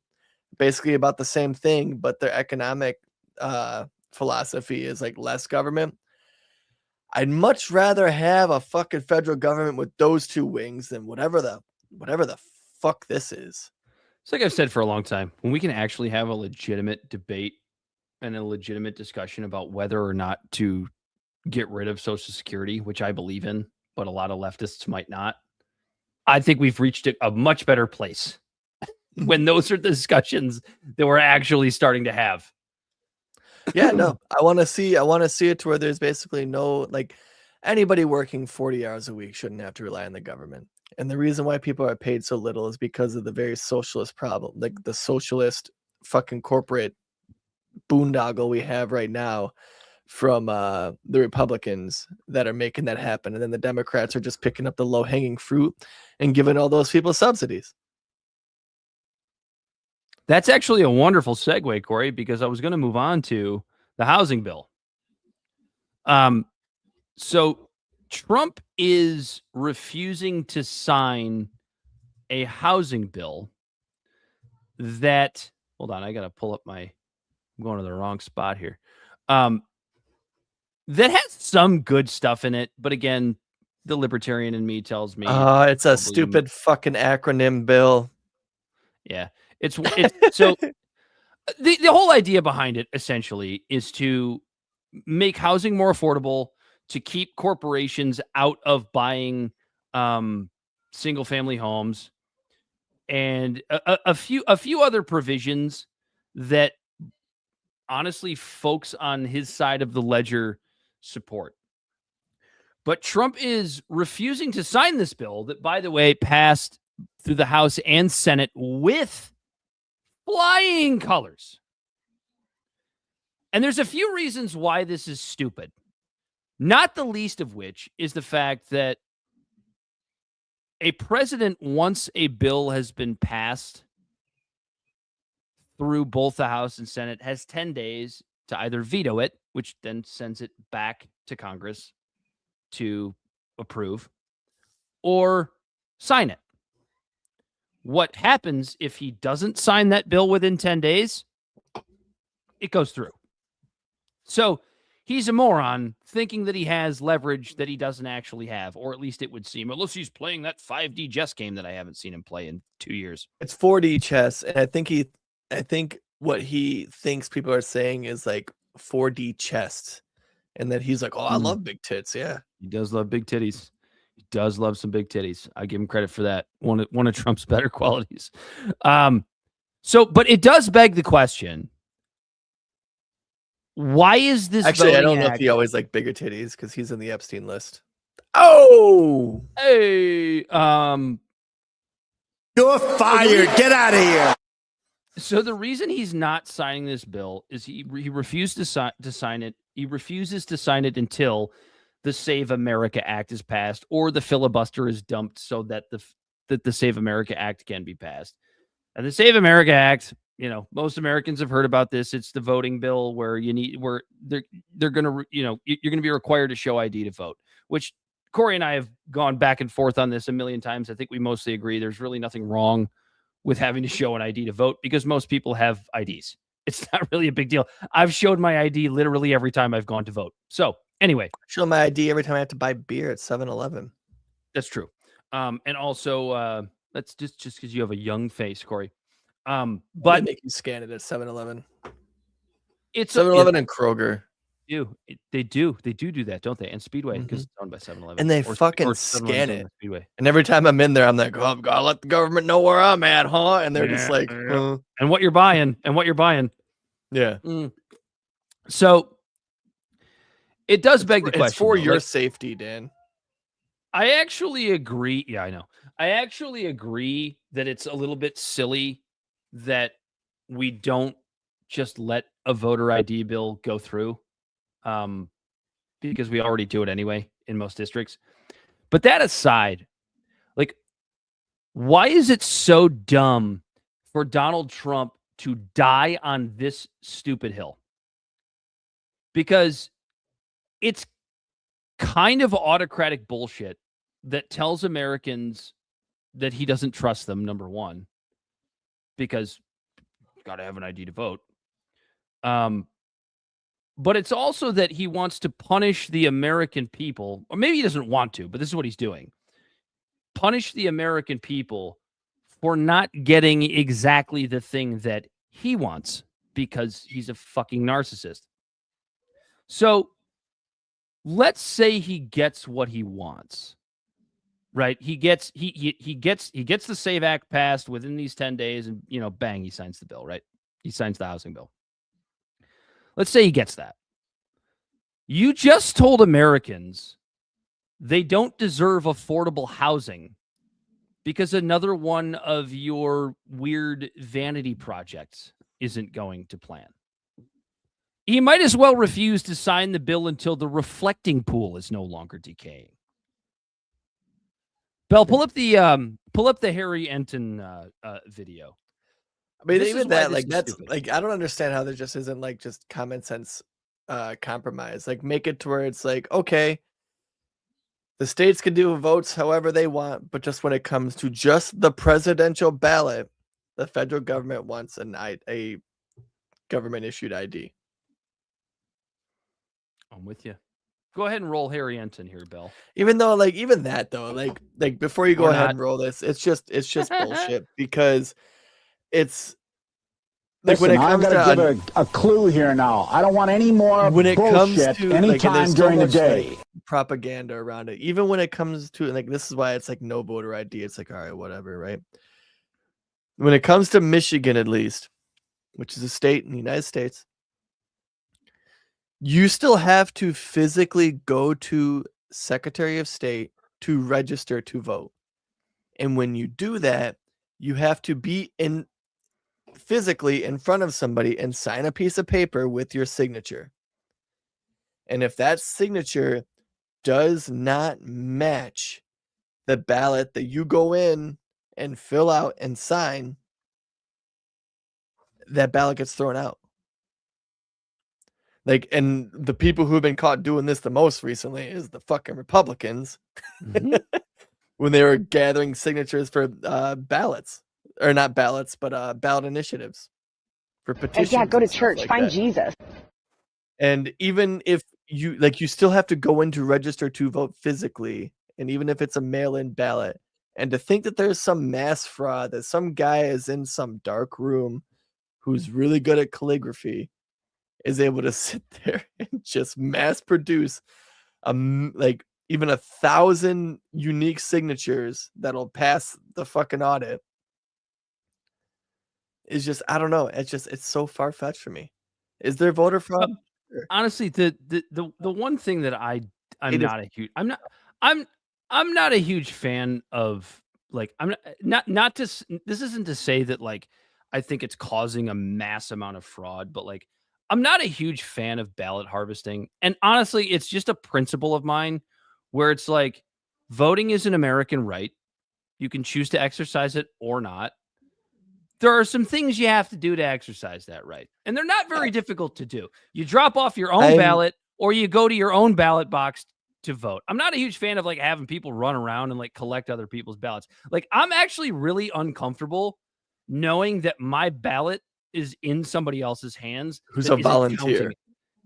Basically about the same thing, but their economic philosophy is like less government. I'd much rather have a fucking federal government with those two wings than whatever the fuck this is. It's like I've said for a long time, when we can actually have a legitimate debate and a legitimate discussion about whether or not to get rid of Social Security, which I believe in, but a lot of leftists might not. I think we've reached a much better place when those are the discussions that we're actually starting to have. Yeah, no, I want to see it to where there's basically no, like, anybody working 40 hours a week shouldn't have to rely on the government. And the reason why people are paid so little is because of the very socialist problem, like the socialist fucking corporate boondoggle we have right now from the Republicans that are making that happen. And then the Democrats are just picking up the low hanging fruit and giving all those people subsidies. That's actually a wonderful segue, Corey, because I was going to move on to the housing bill. So Trump is refusing to sign a housing bill that, hold on, I got to pull up I'm going to the wrong spot here. That has some good stuff in it, but again, the libertarian in me tells me it's a stupid fucking acronym bill. Yeah. It's so the whole idea behind it essentially is to make housing more affordable, to keep corporations out of buying single family homes, and a few other provisions that honestly folks on his side of the ledger support. But Trump is refusing to sign this bill that, by the way, passed through the House and Senate with flying colors. And there's a few reasons why this is stupid. Not the least of which is the fact that a president, once a bill has been passed through both the House and Senate, has 10 days to either veto it, which then sends it back to Congress to approve, or sign it. What happens if he doesn't sign that bill within 10 days? It goes through. So he's a moron thinking that he has leverage that he doesn't actually have, or at least it would seem, unless he's playing that 5D chess game that I haven't seen him play in 2 years. It's 4D chess, and I think what he thinks people are saying is like 4D chess, and that he's like, oh, I love big tits. Yeah, he does love big titties. He does love some big titties. I give him credit for that. One of Trump's better qualities. But it does beg the question: why is this? Actually, I don't know if he always liked bigger titties because he's in the Epstein list. Oh, hey, you're fired. Get out of here. So the reason he's not signing this bill is he refused to sign it. He refuses to sign it until the Save America Act is passed or the filibuster is dumped so that the Save America Act can be passed. And the Save America Act, most Americans have heard about this. It's the voting bill where they're going to, you're going to be required to show ID to vote, which Corey and I have gone back and forth on this a million times. I think we mostly agree there's really nothing wrong with having to show an ID to vote because most people have IDs. It's not really a big deal. I've showed my ID literally every time I've gone to vote. So anyway, show my ID every time I have to buy beer at 7-Eleven. That's true. And also, that's just because you have a young face, Corey. But they make you scan it at 7-Eleven. It's 7-Eleven and Kroger. They do that, don't they? And Speedway, because it's owned by 7-Eleven. And they fucking scan it. And every time I'm in there, I'm like, oh, I've got to let the government know where I'm at, huh? And they're just like, and what you're buying. Yeah. So it does beg the question. It's for your safety, Dan. I actually agree. Yeah, I know. I actually agree that it's a little bit silly that we don't just let a voter ID bill go through. Because we already do it anyway in most districts. But that aside, why is it so dumb for Donald Trump to die on this stupid hill? Because it's kind of autocratic bullshit that tells Americans that he doesn't trust them, number one, because you've got to have an ID to vote. But it's also that he wants to punish the American people, or maybe he doesn't want to, but this is what he's doing. Punish the American people for not getting exactly the thing that he wants because he's a fucking narcissist. So let's say he gets what he wants. Right? He gets the SAVE Act passed within these 10 days, and bang, he signs the bill, right? He signs the housing bill. Let's say he gets that. You just told Americans they don't deserve affordable housing because another one of your weird vanity projects isn't going to plan. He might as well refuse to sign the bill until the reflecting pool is no longer decaying. Bell, pull up the Harry Enton video. I mean, This even is why that, this like, is that's stupid. like, I don't understand how there just isn't like just common sense compromise. Like, make it to where it's like, okay, the states can do votes however they want, but just when it comes to just the presidential ballot, the federal government wants a government issued ID. I'm with you. Go ahead and roll Harry Enton here, Bell. Even though, like, even that though, like before you go Or ahead not. and roll this, it's just bullshit because it's like Listen, when it I'm comes going to to give a clue here now. I don't want any more when it comes bullshit to like, and anytime there's so during the much, day. like, propaganda around it. Even when it comes to, like, this is why it's like no voter ID. It's like, all right, whatever, right? When it comes to Michigan, at least, which is a state in the United States, you still have to physically go to Secretary of State to register to vote. And when you do that, you have to be physically in front of somebody and sign a piece of paper with your signature. And if that signature does not match the ballot that you go in and fill out and sign, that ballot gets thrown out. Like, and the people who have been caught doing this the most recently is the fucking Republicans. When they were gathering signatures for ballots, or not ballots, but ballot initiatives for petitions. Yeah, go to and stuff church, like find that. Jesus. And even if you still have to go in to register to vote physically, and even if it's a mail-in ballot, and to think that there's some mass fraud, that some guy is in some dark room who's really good at calligraphy is able to sit there and just mass produce like even 1,000 unique signatures that'll pass the fucking audit, is just, I don't know, it's so far-fetched for me. Is there voter fraud? Sure. Honestly, the one thing that I'm It is. I'm not a huge fan of, like, I'm not to this isn't to say that, like, I think it's causing a mass amount of fraud, but, like, I'm not a huge fan of ballot harvesting. And honestly, it's just a principle of mine where it's like, voting is an American right. You can choose to exercise it or not. There are some things you have to do to exercise that right. And they're not very difficult to do. You drop off your own ballot, or you go to your own ballot box to vote. I'm not a huge fan of, like, having people run around and, like, collect other people's ballots. Like, I'm actually really uncomfortable knowing that my ballot is in somebody else's hands Who's that a isn't counting volunteer. it.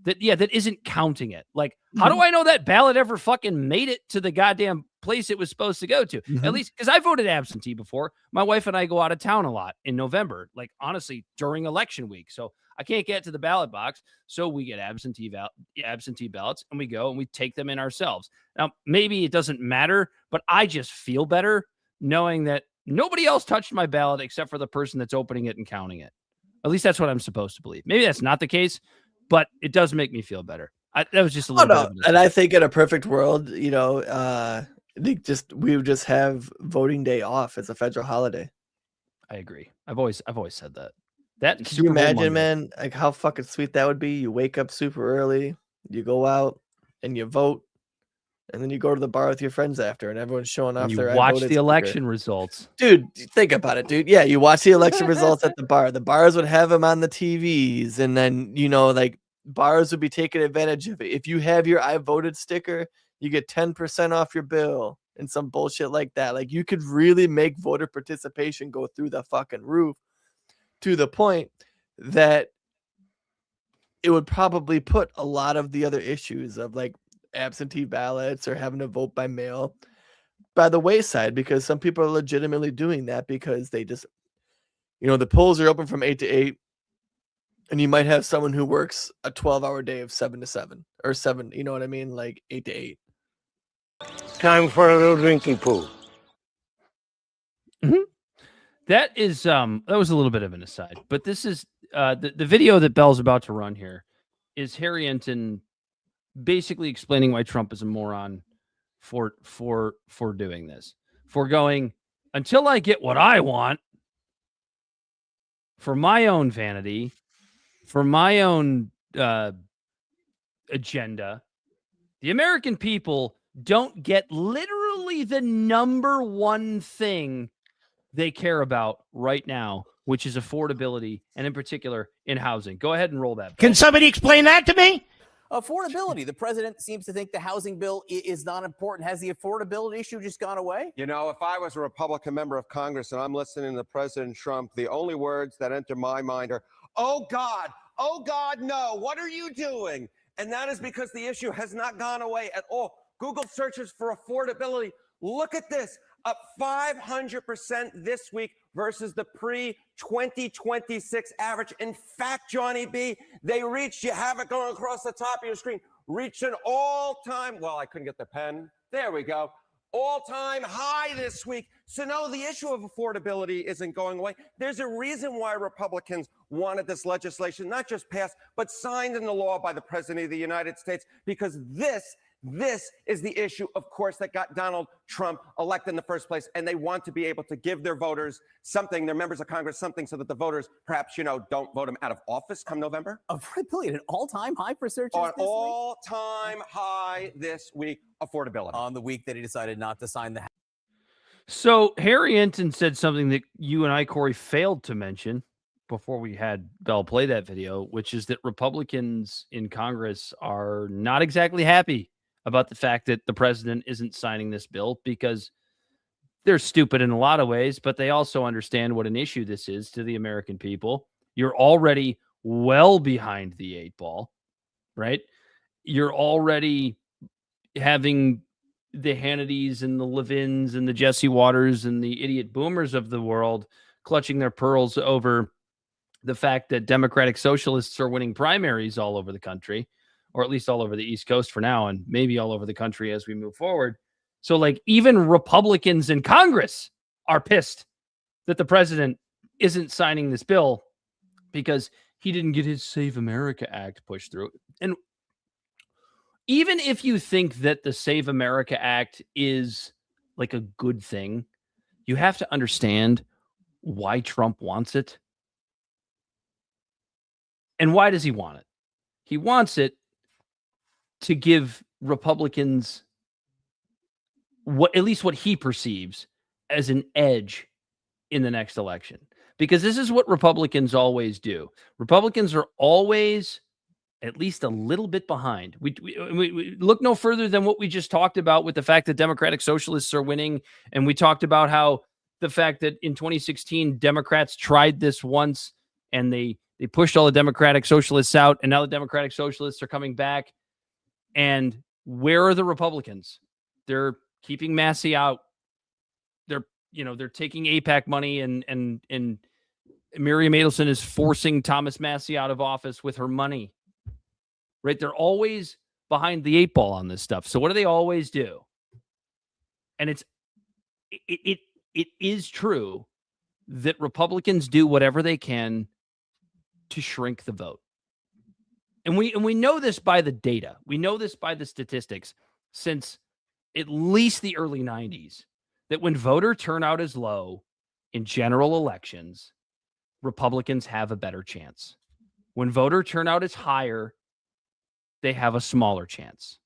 That isn't counting it. Like, how do I know that ballot ever fucking made it to the goddamn place it was supposed to go to? At least, because I voted absentee before. My wife and I go out of town a lot in November, like, honestly, during election week. So I can't get to the ballot box. So we get absentee ballots, and we go and we take them in ourselves. Now, maybe it doesn't matter, but I just feel better knowing that nobody else touched my ballot except for the person that's opening it and counting it. At least that's what I'm supposed to believe. Maybe that's not the case, but it does make me feel better. That was just a little bit of an And I think in a perfect world, we would just have voting day off as a federal holiday. I agree. I've always said that. That Can Super you Bowl imagine, Monday. man, like how fucking sweet that would be? You wake up super early, you go out and you vote, and then you go to the bar with your friends after, and everyone's showing off And you their watch voted the sticker. election results. Dude, think about it, dude. Yeah, you watch the election results at the bar. The bars would have them on the TVs, and then, like, bars would be taking advantage of it. If you have your I voted sticker, you get 10% off your bill and some bullshit like that. Like, you could really make voter participation go through the fucking roof, to the point that it would probably put a lot of the other issues of, like, absentee ballots or having to vote by mail by the wayside, because some people are legitimately doing that because they just, the polls are open from 8 to 8. And you might have someone who works a 12-hour day of 7 to 7 or 7, you know what I mean? Like 8 to 8. Time for a little drinking pool. That is that was a little bit of an aside, but this is the video that Bell's about to run here is Harry Enton basically explaining why Trump is a moron for doing this. For going, until I get what I want for my own vanity, for my own agenda, the American people don't get literally the number one thing they care about right now, which is affordability, and in particular in housing. Go ahead and roll that. Can somebody explain that to me? Affordability. The president seems to think the housing bill is not important. Has the affordability issue just gone away? You know, if I was a Republican member of Congress and I'm listening to President Trump, the only words that enter my mind are, oh, God, no, what are you doing? And that is because the issue has not gone away at all. Google searches for affordability. Look at this, up 500% this week versus the pre-2026 average. In fact, Johnny B, they reached, you have it going across the top of your screen, reached an all-time, well, I couldn't get the pen. There we go. All-time high this week. So no, the issue of affordability isn't going away. There's a reason why Republicans wanted this legislation not just passed, but signed into law by the President of the United States, because this is the issue, of course, that got Donald Trump elected in the first place. And they want to be able to give their voters something, their members of Congress something, so that the voters perhaps, don't vote him out of office come November. Affordability at an all-time high for searches On this week? all-time high this week, affordability. On the week that he decided not to sign the... So Harry Enton said something that you and I, Corey, failed to mention before we had Bell play that video, which is that Republicans in Congress are not exactly happy about the fact that the president isn't signing this bill, because they're stupid in a lot of ways, but they also understand what an issue this is to the American people. You're already well behind the 8 ball, right? You're already having the Hannitys and the Levins and the Jesse Waters and the idiot boomers of the world clutching their pearls over the fact that Democratic Socialists are winning primaries all over the country, or at least all over the East Coast for now, and maybe all over the country as we move forward. So, like, even Republicans in Congress are pissed that the president isn't signing this bill because he didn't get his Save America Act pushed through. And even if you think that the Save America Act is like a good thing, you have to understand why Trump wants it. And why does he want it? He wants it to give Republicans at least what he perceives as an edge in the next election. Because this is what Republicans always do. Republicans are always at least a little bit behind. We look no further than what we just talked about with the fact that Democratic Socialists are winning. And we talked about how the fact that in 2016, Democrats tried this once and they pushed all the Democratic Socialists out. And now the Democratic Socialists are coming back. And where are the Republicans? They're keeping Massie out. They're taking AIPAC money, and Miriam Adelson is forcing Thomas Massie out of office with her money. Right? They're always behind the 8 ball on this stuff. So what do they always do? And it is true that Republicans do whatever they can to shrink the vote. And we know this by the data. We know this by the statistics since at least the early 90s, that when voter turnout is low in general elections, Republicans have a better chance. When voter turnout is higher, they have a smaller chance.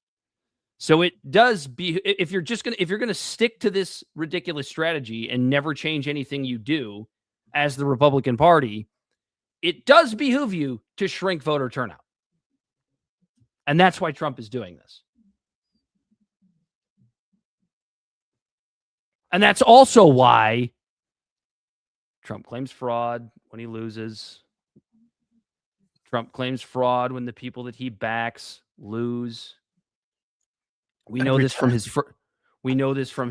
So it does be, if you're going to stick to this ridiculous strategy and never change anything you do as the Republican Party, it does behoove you to shrink voter turnout. And that's why Trump is doing this. And that's also why Trump claims fraud when he loses. Trump claims fraud when the people that he backs lose. We know this from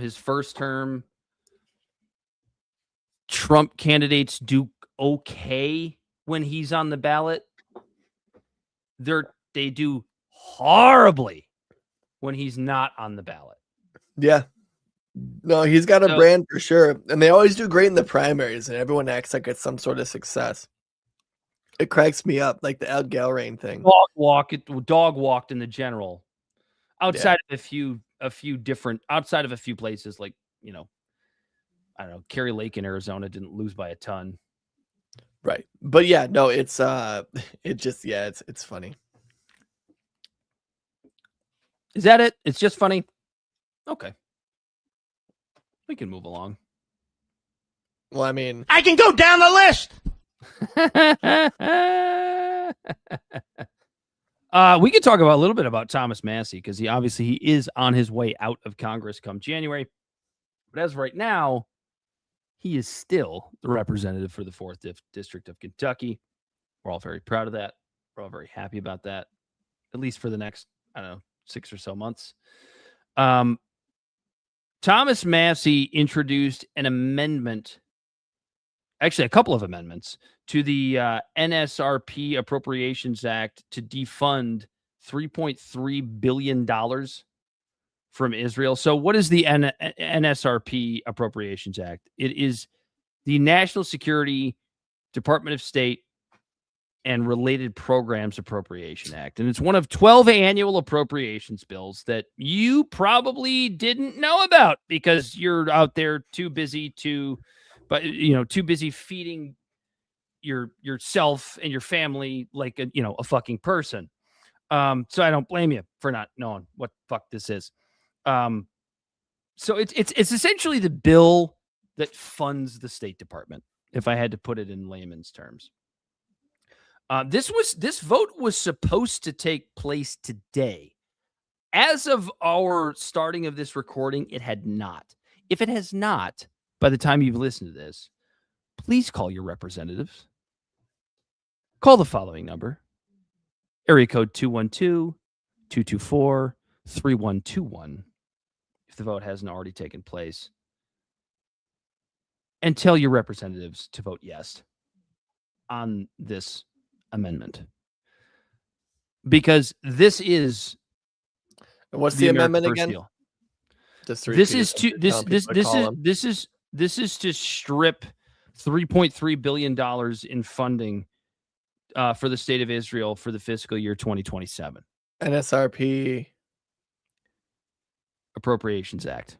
his first term. Trump candidates do okay when he's on the ballot. they do horribly when he's not on the ballot. Yeah. No, he's got a brand for sure. And they always do great in the primaries, and everyone acts like it's some sort of success. It cracks me up, like the Al Galrain thing. Dog walked in the general. Outside of a few different, outside of a few places, like, I don't know, Kerry Lake in Arizona didn't lose by a ton. Right. But yeah, no, it's it's funny. Is that it? It's just funny. Okay. We can move along. Well, I mean, I can go down the list. We could talk about a little bit about Thomas Massie, because he is on his way out of Congress come January. But as of right now, he is still the representative for the 4th District of Kentucky. We're all very proud of that. We're all very happy about that, at least for the next, 6 or so months. Thomas Massie introduced an amendment, actually a couple of amendments, to the NSRP Appropriations Act to defund $3.3 billion from Israel. So what is the NSRP Appropriations Act? It is the National Security, Department of State, and Related Programs Appropriation Act. And it's one of 12 annual appropriations bills that you probably didn't know about because you're out there too busy feeding yourself and your family like a fucking person. So I don't blame you for not knowing what fuck this is. So it's essentially the bill that funds the State Department, if I had to put it in layman's terms. This vote was supposed to take place today. As of our starting of this recording, it had not. If it has not, by the time you've listened to this, please call your representatives. Call the following number: area code 212-224-3121, if the vote hasn't already taken place, and tell your representatives to vote yes on this amendment, because this is what's the amendment America First again? deal. Just This is to strip $3.3 billion in funding for the state of Israel for the fiscal year 2027. NSRP Appropriations Act.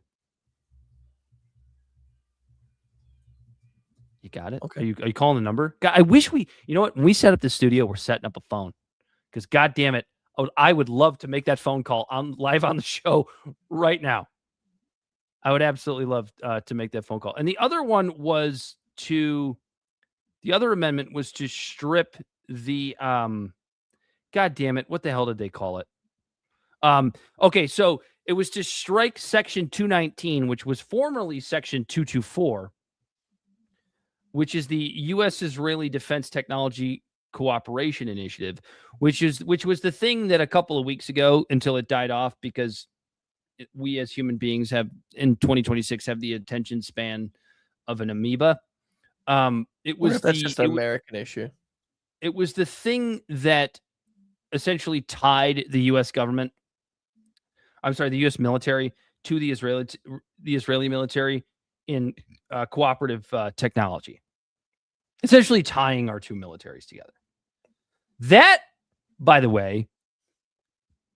You got it? Okay. Are you calling the number? God, I wish when we set up the studio, we're setting up a phone, because God damn it, I would love to make that phone call live on the show right now. I would absolutely love to make that phone call. And the other amendment was to strip the God damn it, what the hell did they call it? Okay, so it was to strike Section 219, which was formerly Section 224, which is the U.S. Israeli Defense Technology Cooperation Initiative, which was the thing that a couple of weeks ago, until it died off, because we as human beings in 2026 have the attention span of an amoeba. That's just an American issue. It was the thing that essentially tied the U.S. government, the U.S. military to the Israeli military in cooperative technology, essentially tying our two militaries together. That, by the way,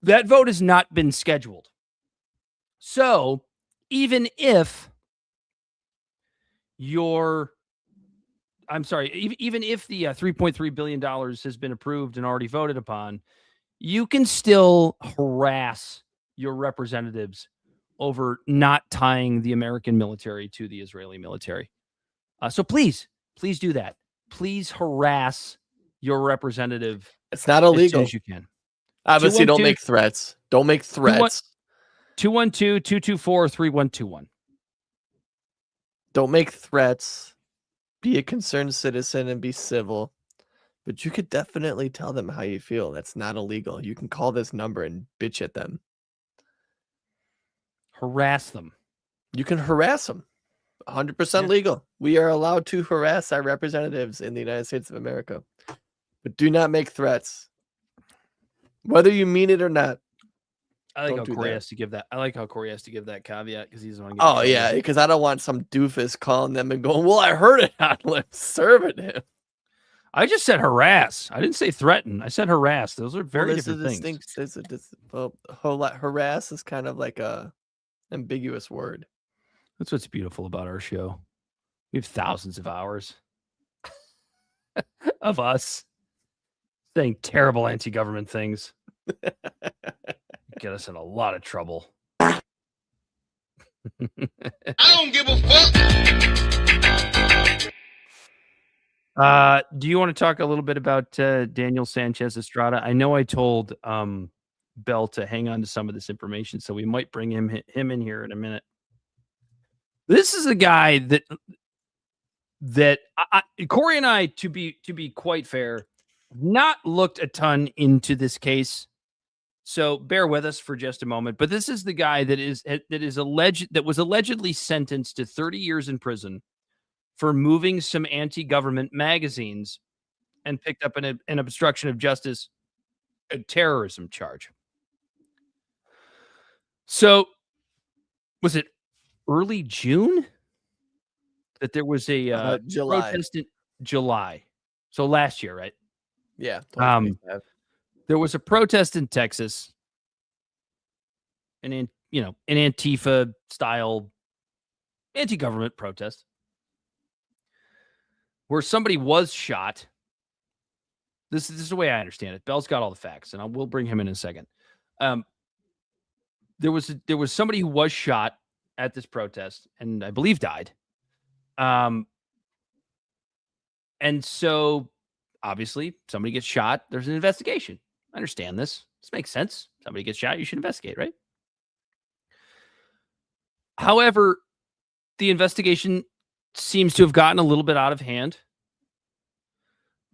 that vote has not been scheduled. So even if even if the $3.3 billion has been approved and already voted upon, you can still harass your representatives over not tying the American military to the Israeli military. So please do that. Please harass your representative. It's not illegal. As soon as you can. Obviously, don't make threats. Don't make threats. 212-224-3121. Don't make threats. Be a concerned citizen and be civil. But you could definitely tell them how you feel. That's not illegal. You can call this number and bitch at them. Harass them. You can harass them. 100% legal. We are allowed to harass our representatives in the United States of America. But do not make threats. Whether you mean it or not. I like Don't how do Corey that. has to give that. I like how Corey has to give that caveat because he's the one. Oh yeah, because I don't want some doofus calling them and going, "Well, I heard it on Libservative." I just said harass. I didn't say threaten. I said harass. Those are very there's different a things. Harass is kind of like a ambiguous word. That's what's beautiful about our show. We have thousands of hours of us saying terrible anti-government things. Get us in a lot of trouble. I don't give a fuck. Do you want to talk a little bit about Daniel Sanchez Estrada? I know I told Bell to hang on to some of this information, so we might bring him in here in a minute. This is a guy that Corey and I, to be quite fair, not looked a ton into this case. So bear with us for just a moment. But this is the guy that was allegedly sentenced to 30 years in prison for moving some anti-government magazines and picked up an obstruction of justice, a terrorism charge. So was it early June that there was a July. protest in July? So last year, right? Yeah. There was a protest in Texas, an Antifa style anti-government protest, where somebody was shot. This is the way I understand it. Bell's got all the facts, and we'll bring him in a second. There was somebody who was shot at this protest, and I believe died. And so obviously somebody gets shot. There's an investigation. I understand this. This makes sense. Somebody gets shot. You should investigate, right? However, the investigation seems to have gotten a little bit out of hand.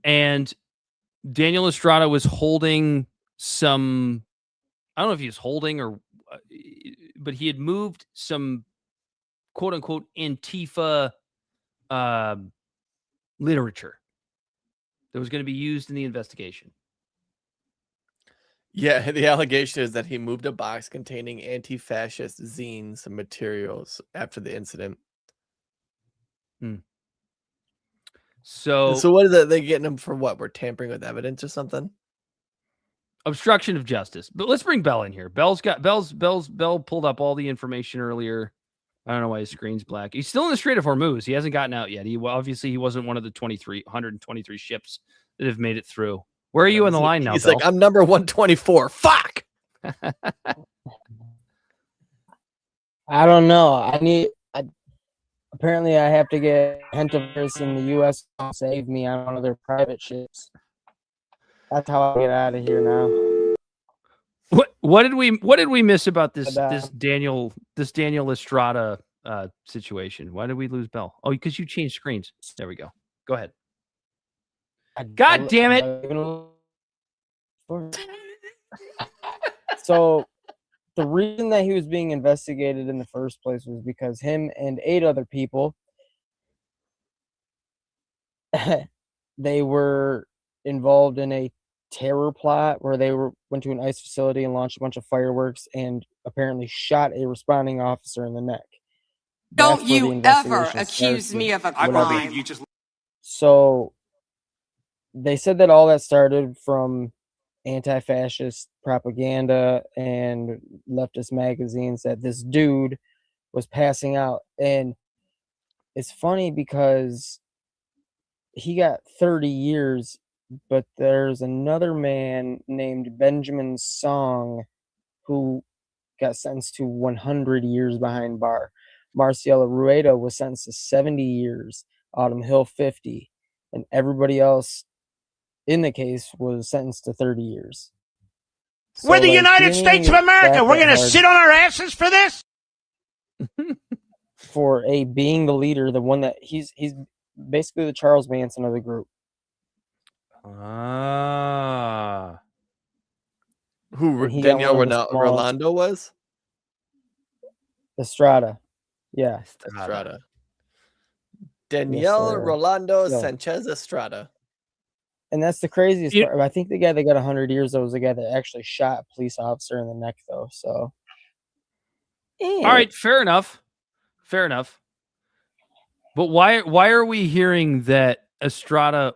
And Daniel Estrada was holding some, I don't know if he was holding but he had moved some quote unquote Antifa literature that was going to be used in the investigation. Yeah, the allegation is that he moved a box containing anti-fascist zines and materials after the incident. So what is it? They getting him for what? We're tampering with evidence or something? Obstruction of justice. But let's bring Bell in here. Bell pulled up all the information earlier. I don't know why his screen's black. He's still in the Strait of Hormuz. He hasn't gotten out yet. He wasn't one of the 123 ships that have made it through. Where are you on the line now, He's Bell? like, I'm number 124. Fuck! I don't know. Apparently I have to get Hentavirus in the U.S. to save me on one of their private ships. That's how I get out of here now. What did we miss about this Daniel Estrada situation? Why did we lose Bell? Oh, because you changed screens. There we go. Go ahead. God damn it! So the reason that he was being investigated in the first place was because him and 8 other people, they were involved in a terror plot where they went to an ICE facility and launched a bunch of fireworks and apparently shot a responding officer in the neck. Don't you ever accuse me of a crime. So they said that all that started from anti-fascist propaganda and leftist magazines that this dude was passing out. And it's funny because he got 30 years, but there's another man named Benjamin Song who got sentenced to 100 years behind bar. Marciela Rueda was sentenced to 70 years, Autumn Hill 50, and everybody else in the case was sentenced to 30 years. So, we're the United States of America. We're going to sit on our asses for this? For being the leader, the one that he's basically the Charles Manson of the group. Who Daniel Rolando was? Estrada. Yeah. Estrada. Daniel Rolando Sanchez Estrada. And that's the craziest part. I think the guy that got 100 years though was the guy that actually shot a police officer in the neck, though. So, all right, fair enough. But why are we hearing that Estrada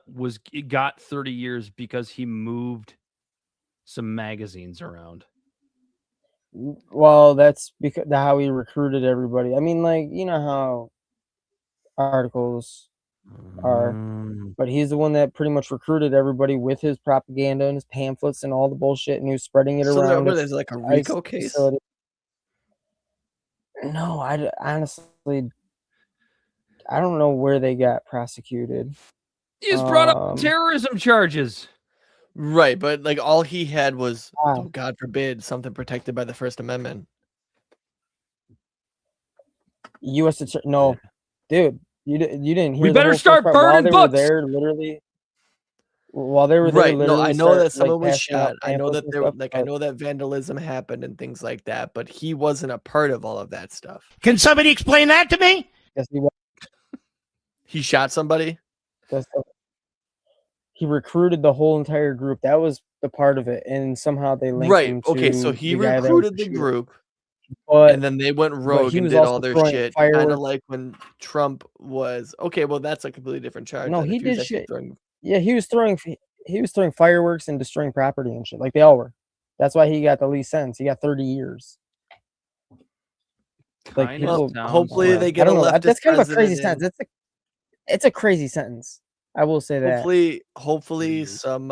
got 30 years because he moved some magazines around? Well, that's because how he recruited everybody. I mean, like, you know how articles are, but he's the one that pretty much recruited everybody with his propaganda and his pamphlets and all the bullshit, and he was spreading it around. There's like a RICO case. Facility. No, I honestly, I don't know where they got prosecuted. He was brought up terrorism charges. Right, but like all he had was, oh, God forbid, something protected by the First Amendment. U.S. No, dude, you didn't hear. We better start burning books. There, literally. While they were there, right? No, I know that someone was shot. I know that there, I know that vandalism happened and things like that. But he wasn't a part of all of that stuff. Can somebody explain that to me? Yes, he was. He shot somebody. He recruited the whole entire group. That was the part of it, and somehow they linked him to okay, so he the guy recruited the group, but, and then they went rogue and did all their shit. Kind of like when Trump was okay. Well, that's a completely different charge. No, he did shit. Yeah, he was throwing fireworks and destroying property and shit, like they all were. That's why he got the least sentence. He got 30 years. Like people, hopefully they get a leftist. That's kind of a crazy sentence. It's a crazy sentence. I will say that. Hopefully some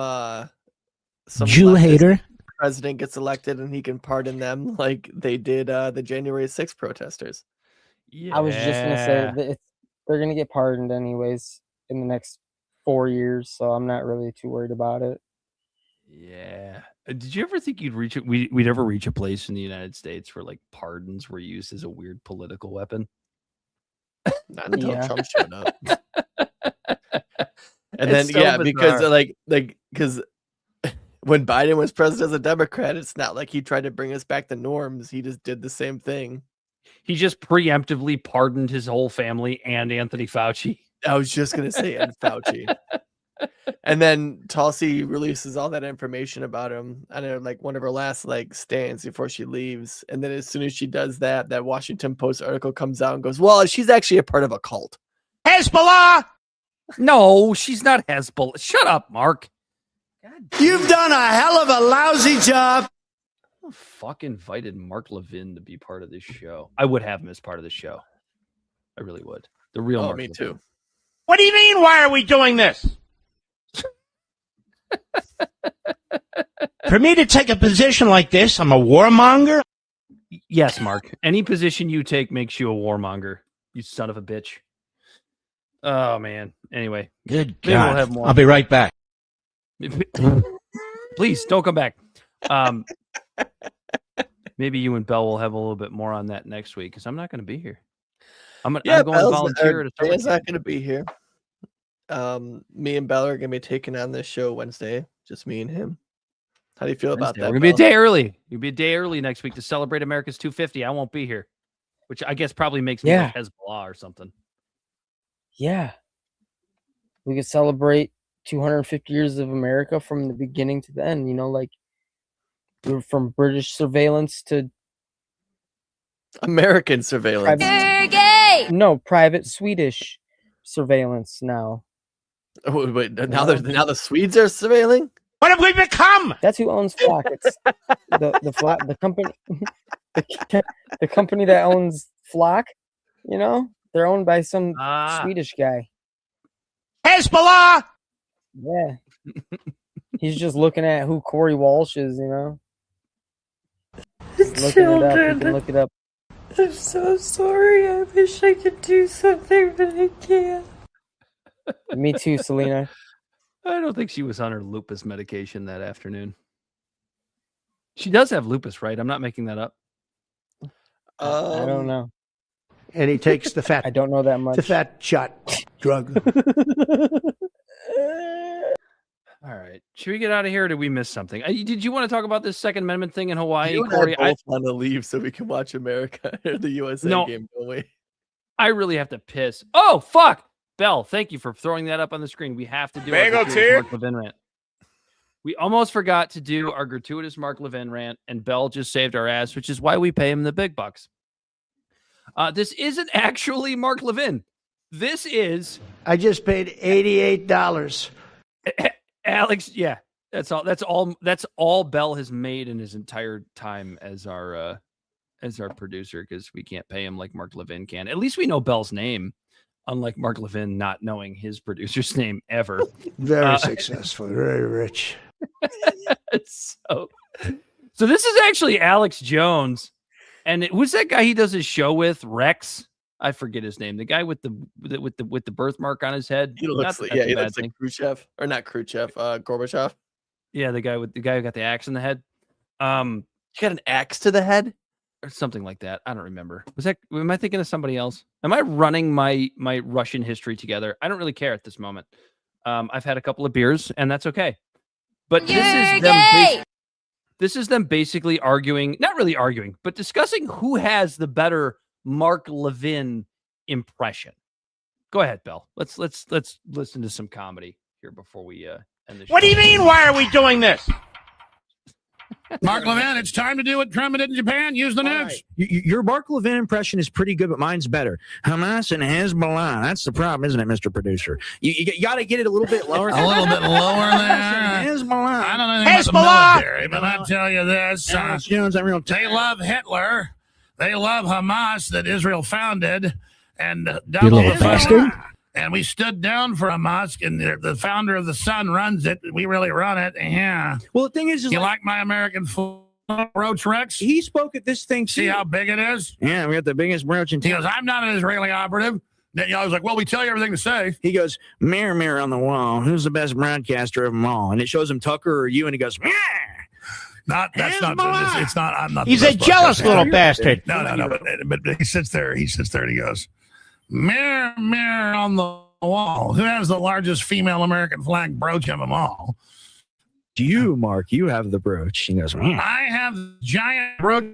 Jew hater president gets elected and he can pardon them like they did the January 6th protesters. Yeah. I was just gonna say that they're gonna get pardoned anyways in the next 4 years, so I'm not really too worried about it. Yeah. Did you ever think we'd ever reach a place in the United States where like pardons were used as a weird political weapon? Not until Trump showed up. And then so because because when Biden was president as a Democrat, it's not like he tried to bring us back to norms. He just did the same thing. He just preemptively pardoned his whole family and Anthony Fauci. I was just gonna say and Fauci. And then Tulsi releases all that information about him on like one of her last like stands before she leaves. And then as soon as she does that, that Washington Post article comes out and goes, well, she's actually a part of a cult. Hezbollah! No, she's not Hezbollah. Shut up, Mark. You've done a hell of a lousy job. I fuck invited Mark Levin to be part of this show. I would have him as part of the show. I really would. The real Mark me Levin. Too. What do you mean? Why are we doing this? For me to take a position like this, I'm a warmonger? Yes, Mark. Any position you take makes you a warmonger. You son of a bitch. Oh, man. Anyway. Good God. We'll have more. I'll be right back. Please, don't come back. Maybe you and Bell will have a little bit more on that next week because I'm not going to be here. I'm going to volunteer at a summer camp. Not going to be here. Me and Bell are going to be taking on this show Wednesday. Just me and him. How do you feel about that? We're going to be a day early. You'll be a day early next week to celebrate America's 250. I won't be here, which I guess probably makes me like Hezbollah or something. Yeah. We could celebrate 250 years of America from the beginning to the end. You know, like we're from British surveillance to American surveillance. No, private Swedish surveillance now. Oh, wait, now the Swedes are surveilling? What have we become? That's who owns Flock. It's the company the company that owns Flock, you know? They're owned by some Swedish guy. Hezbollah! Yeah. He's just looking at who Corey Walsh is, you know? Looking it up. You can look it up. I'm so sorry. I wish I could do something, but I can't. Me too, Selena. I don't think she was on her lupus medication that afternoon. She does have lupus, right? I'm not making that up. I don't know. And he takes the fat. I don't know that much. The fat shot drug. All right. Should we get out of here or did we miss something? Did you want to talk about this Second Amendment thing in Hawaii, You and Corey? I both want to leave so we can watch America or the USA game, don't we? I really have to piss. Oh, fuck. Bell, thank you for throwing that up on the screen. We have to do Mango our tip. gratuitous Mark Levin rant. We almost forgot to do our gratuitous Mark Levin rant, and Bell just saved our ass, which is why we pay him the big bucks. This isn't actually Mark Levin. This is... I just paid $88. Alex, yeah. That's all Bell has made in his entire time as our producer, because we can't pay him like Mark Levin can. At least we know Bell's name, unlike Mark Levin not knowing his producer's name ever. Very successful, very rich. So this is actually Alex Jones, and who's that guy he does his show with? Rex. I forget his name. The guy with the birthmark on his head. He looks like, he looks like Khrushchev, or not Khrushchev, Gorbachev. Yeah, the guy who got the axe in the head. He got an axe to the head or something like that. I don't remember. Am I thinking of somebody else? Am I running my Russian history together? I don't really care at this moment. I've had a couple of beers, and that's okay. But this is them basically arguing, not really arguing, but discussing who has the better Mark Levin impression. Go ahead, Bell. Let's listen to some comedy here before we end the show. What do you mean? Why are we doing this? Mark Levin, it's time to do what Trump did in Japan. Use the nukes. Right. Your Mark Levin impression is pretty good, but mine's better. Hamas and Hezbollah. That's the problem, isn't it, Mr. Producer? You got to get it a little bit lower. A little bit lower there. Hezbollah. I don't know anything about the military, but I'll tell you this. Alex Jones, they love Hitler. They love Hamas that Israel founded. And You little bastard. And we stood down for Hamas, and the founder of the Sun runs it. We really run it. Yeah. Well, the thing is you like my American brooch, Rex? He spoke at this thing. See how big it is? Yeah, we got the biggest brooch in town. He goes, I'm not an Israeli operative. Then I was like, well, we tell you everything to say. He goes, mirror, mirror on the wall. Who's the best broadcaster of them all? And it shows him Tucker or you, and he goes, yeah. It's not. I'm not. He's a jealous little bastard. No. But he sits there. He sits there and he goes, mirror, mirror on the wall. Who has the largest female American flag brooch of them all? You, Mark. You have the brooch. He goes, I have the giant brooch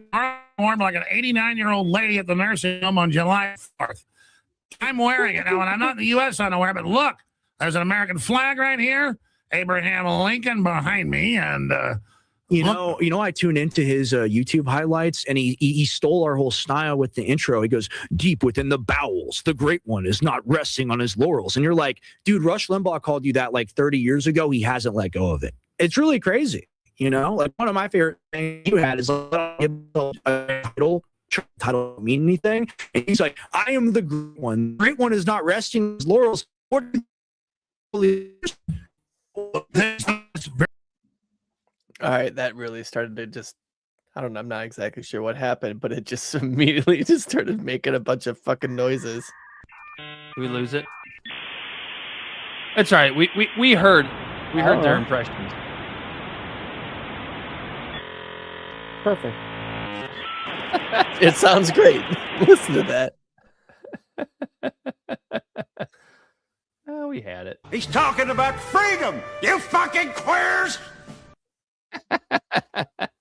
worn like an 89-year-old lady at the nursing home on July 4th. I'm wearing it now, and I'm not in the U.S. I don't wear it, but look, there's an American flag right here, Abraham Lincoln behind me, and You know, I tuned into his YouTube highlights, and he stole our whole style with the intro. He goes, deep within the bowels, the great one is not resting on his laurels. And you're like, dude, Rush Limbaugh called you that like 30 years ago. He hasn't let go of it. It's really crazy. You know, like one of my favorite things you had is a title don't mean anything. And he's like, I am the great one. The great one is not resting on his laurels. All right, that really started to just, I don't know, I'm not exactly sure what happened, but it just immediately just started making a bunch of fucking noises. Did we lose it? It's all right. We heard their impressions. Perfect. It sounds great. Listen to that. Oh, we had it. He's talking about freedom, you fucking queers!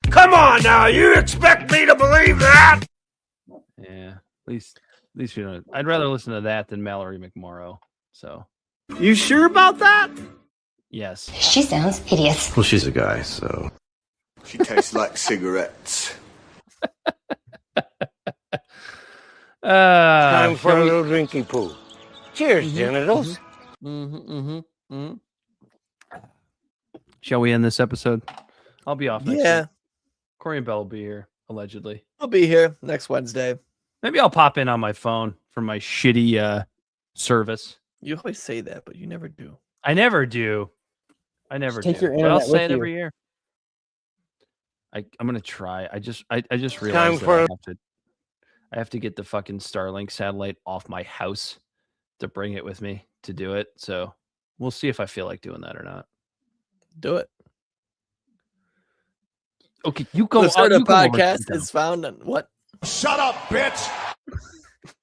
Come on now, you expect me to believe that? Yeah, at least you know. I'd rather listen to that than Mallory McMorrow. So, You sure about that? yes. She sounds hideous. Well, she's a guy, so. She tastes like cigarettes. Time for a shall we- little drinking pool. Cheers, genitals. Shall we end this episode? I'll be off next Yeah. week. Corey and Bell will be here, allegedly. I'll be here next Wednesday. Maybe I'll pop in on my phone from my shitty service. You always say that, but you never do. I never do. Just take your But I'll internet say with it you. every year. I'm gonna try. I just realized Time for- I have to get the fucking Starlink satellite off my house to bring it with me to do it. So we'll see if I feel like doing that or not. Do it. Okay, you go. The Start of you go over Podcast to is found on what? Shut up, bitch!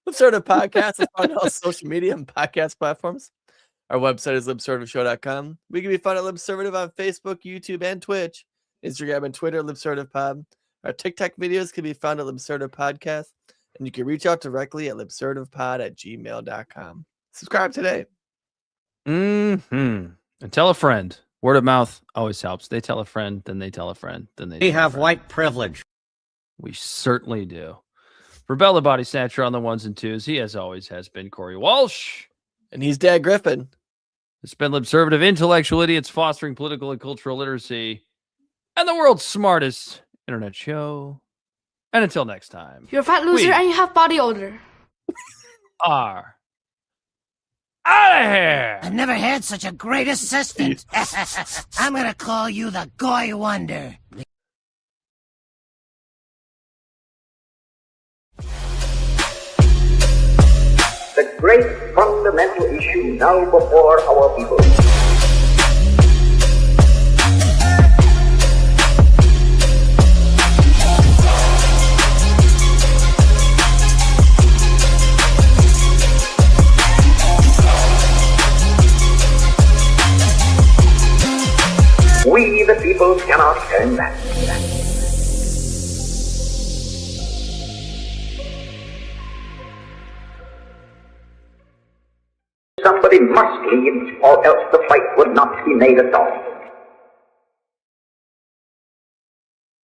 The Start of Podcast is found on all social media and podcast platforms. Our website is libservativeshow.com. We can be found at Libservative on Facebook, YouTube, and Twitch. Instagram and Twitter, LibservativePod. Our TikTok videos can be found at Libservative Podcast. And you can reach out directly at libservativepod@gmail.com. Subscribe today. And tell a friend. Word of mouth always helps. They tell a friend, then they tell a friend, then they. We have white privilege. We certainly do. For Bella Body Snatcher on the ones and twos, he as always has been Corey Walsh. And he's Dad Griffin. It's been Libservative Intellectual Idiots Fostering Political and Cultural Literacy and the world's smartest internet show. And until next time. You're a fat loser and you have body odor. Are out of here. I've never had such a great assistant. I'm gonna call you the Goy Wonder. The great fundamental issue now before our people. We, the people, cannot turn back. Somebody must lead, or else the fight would not be made at all.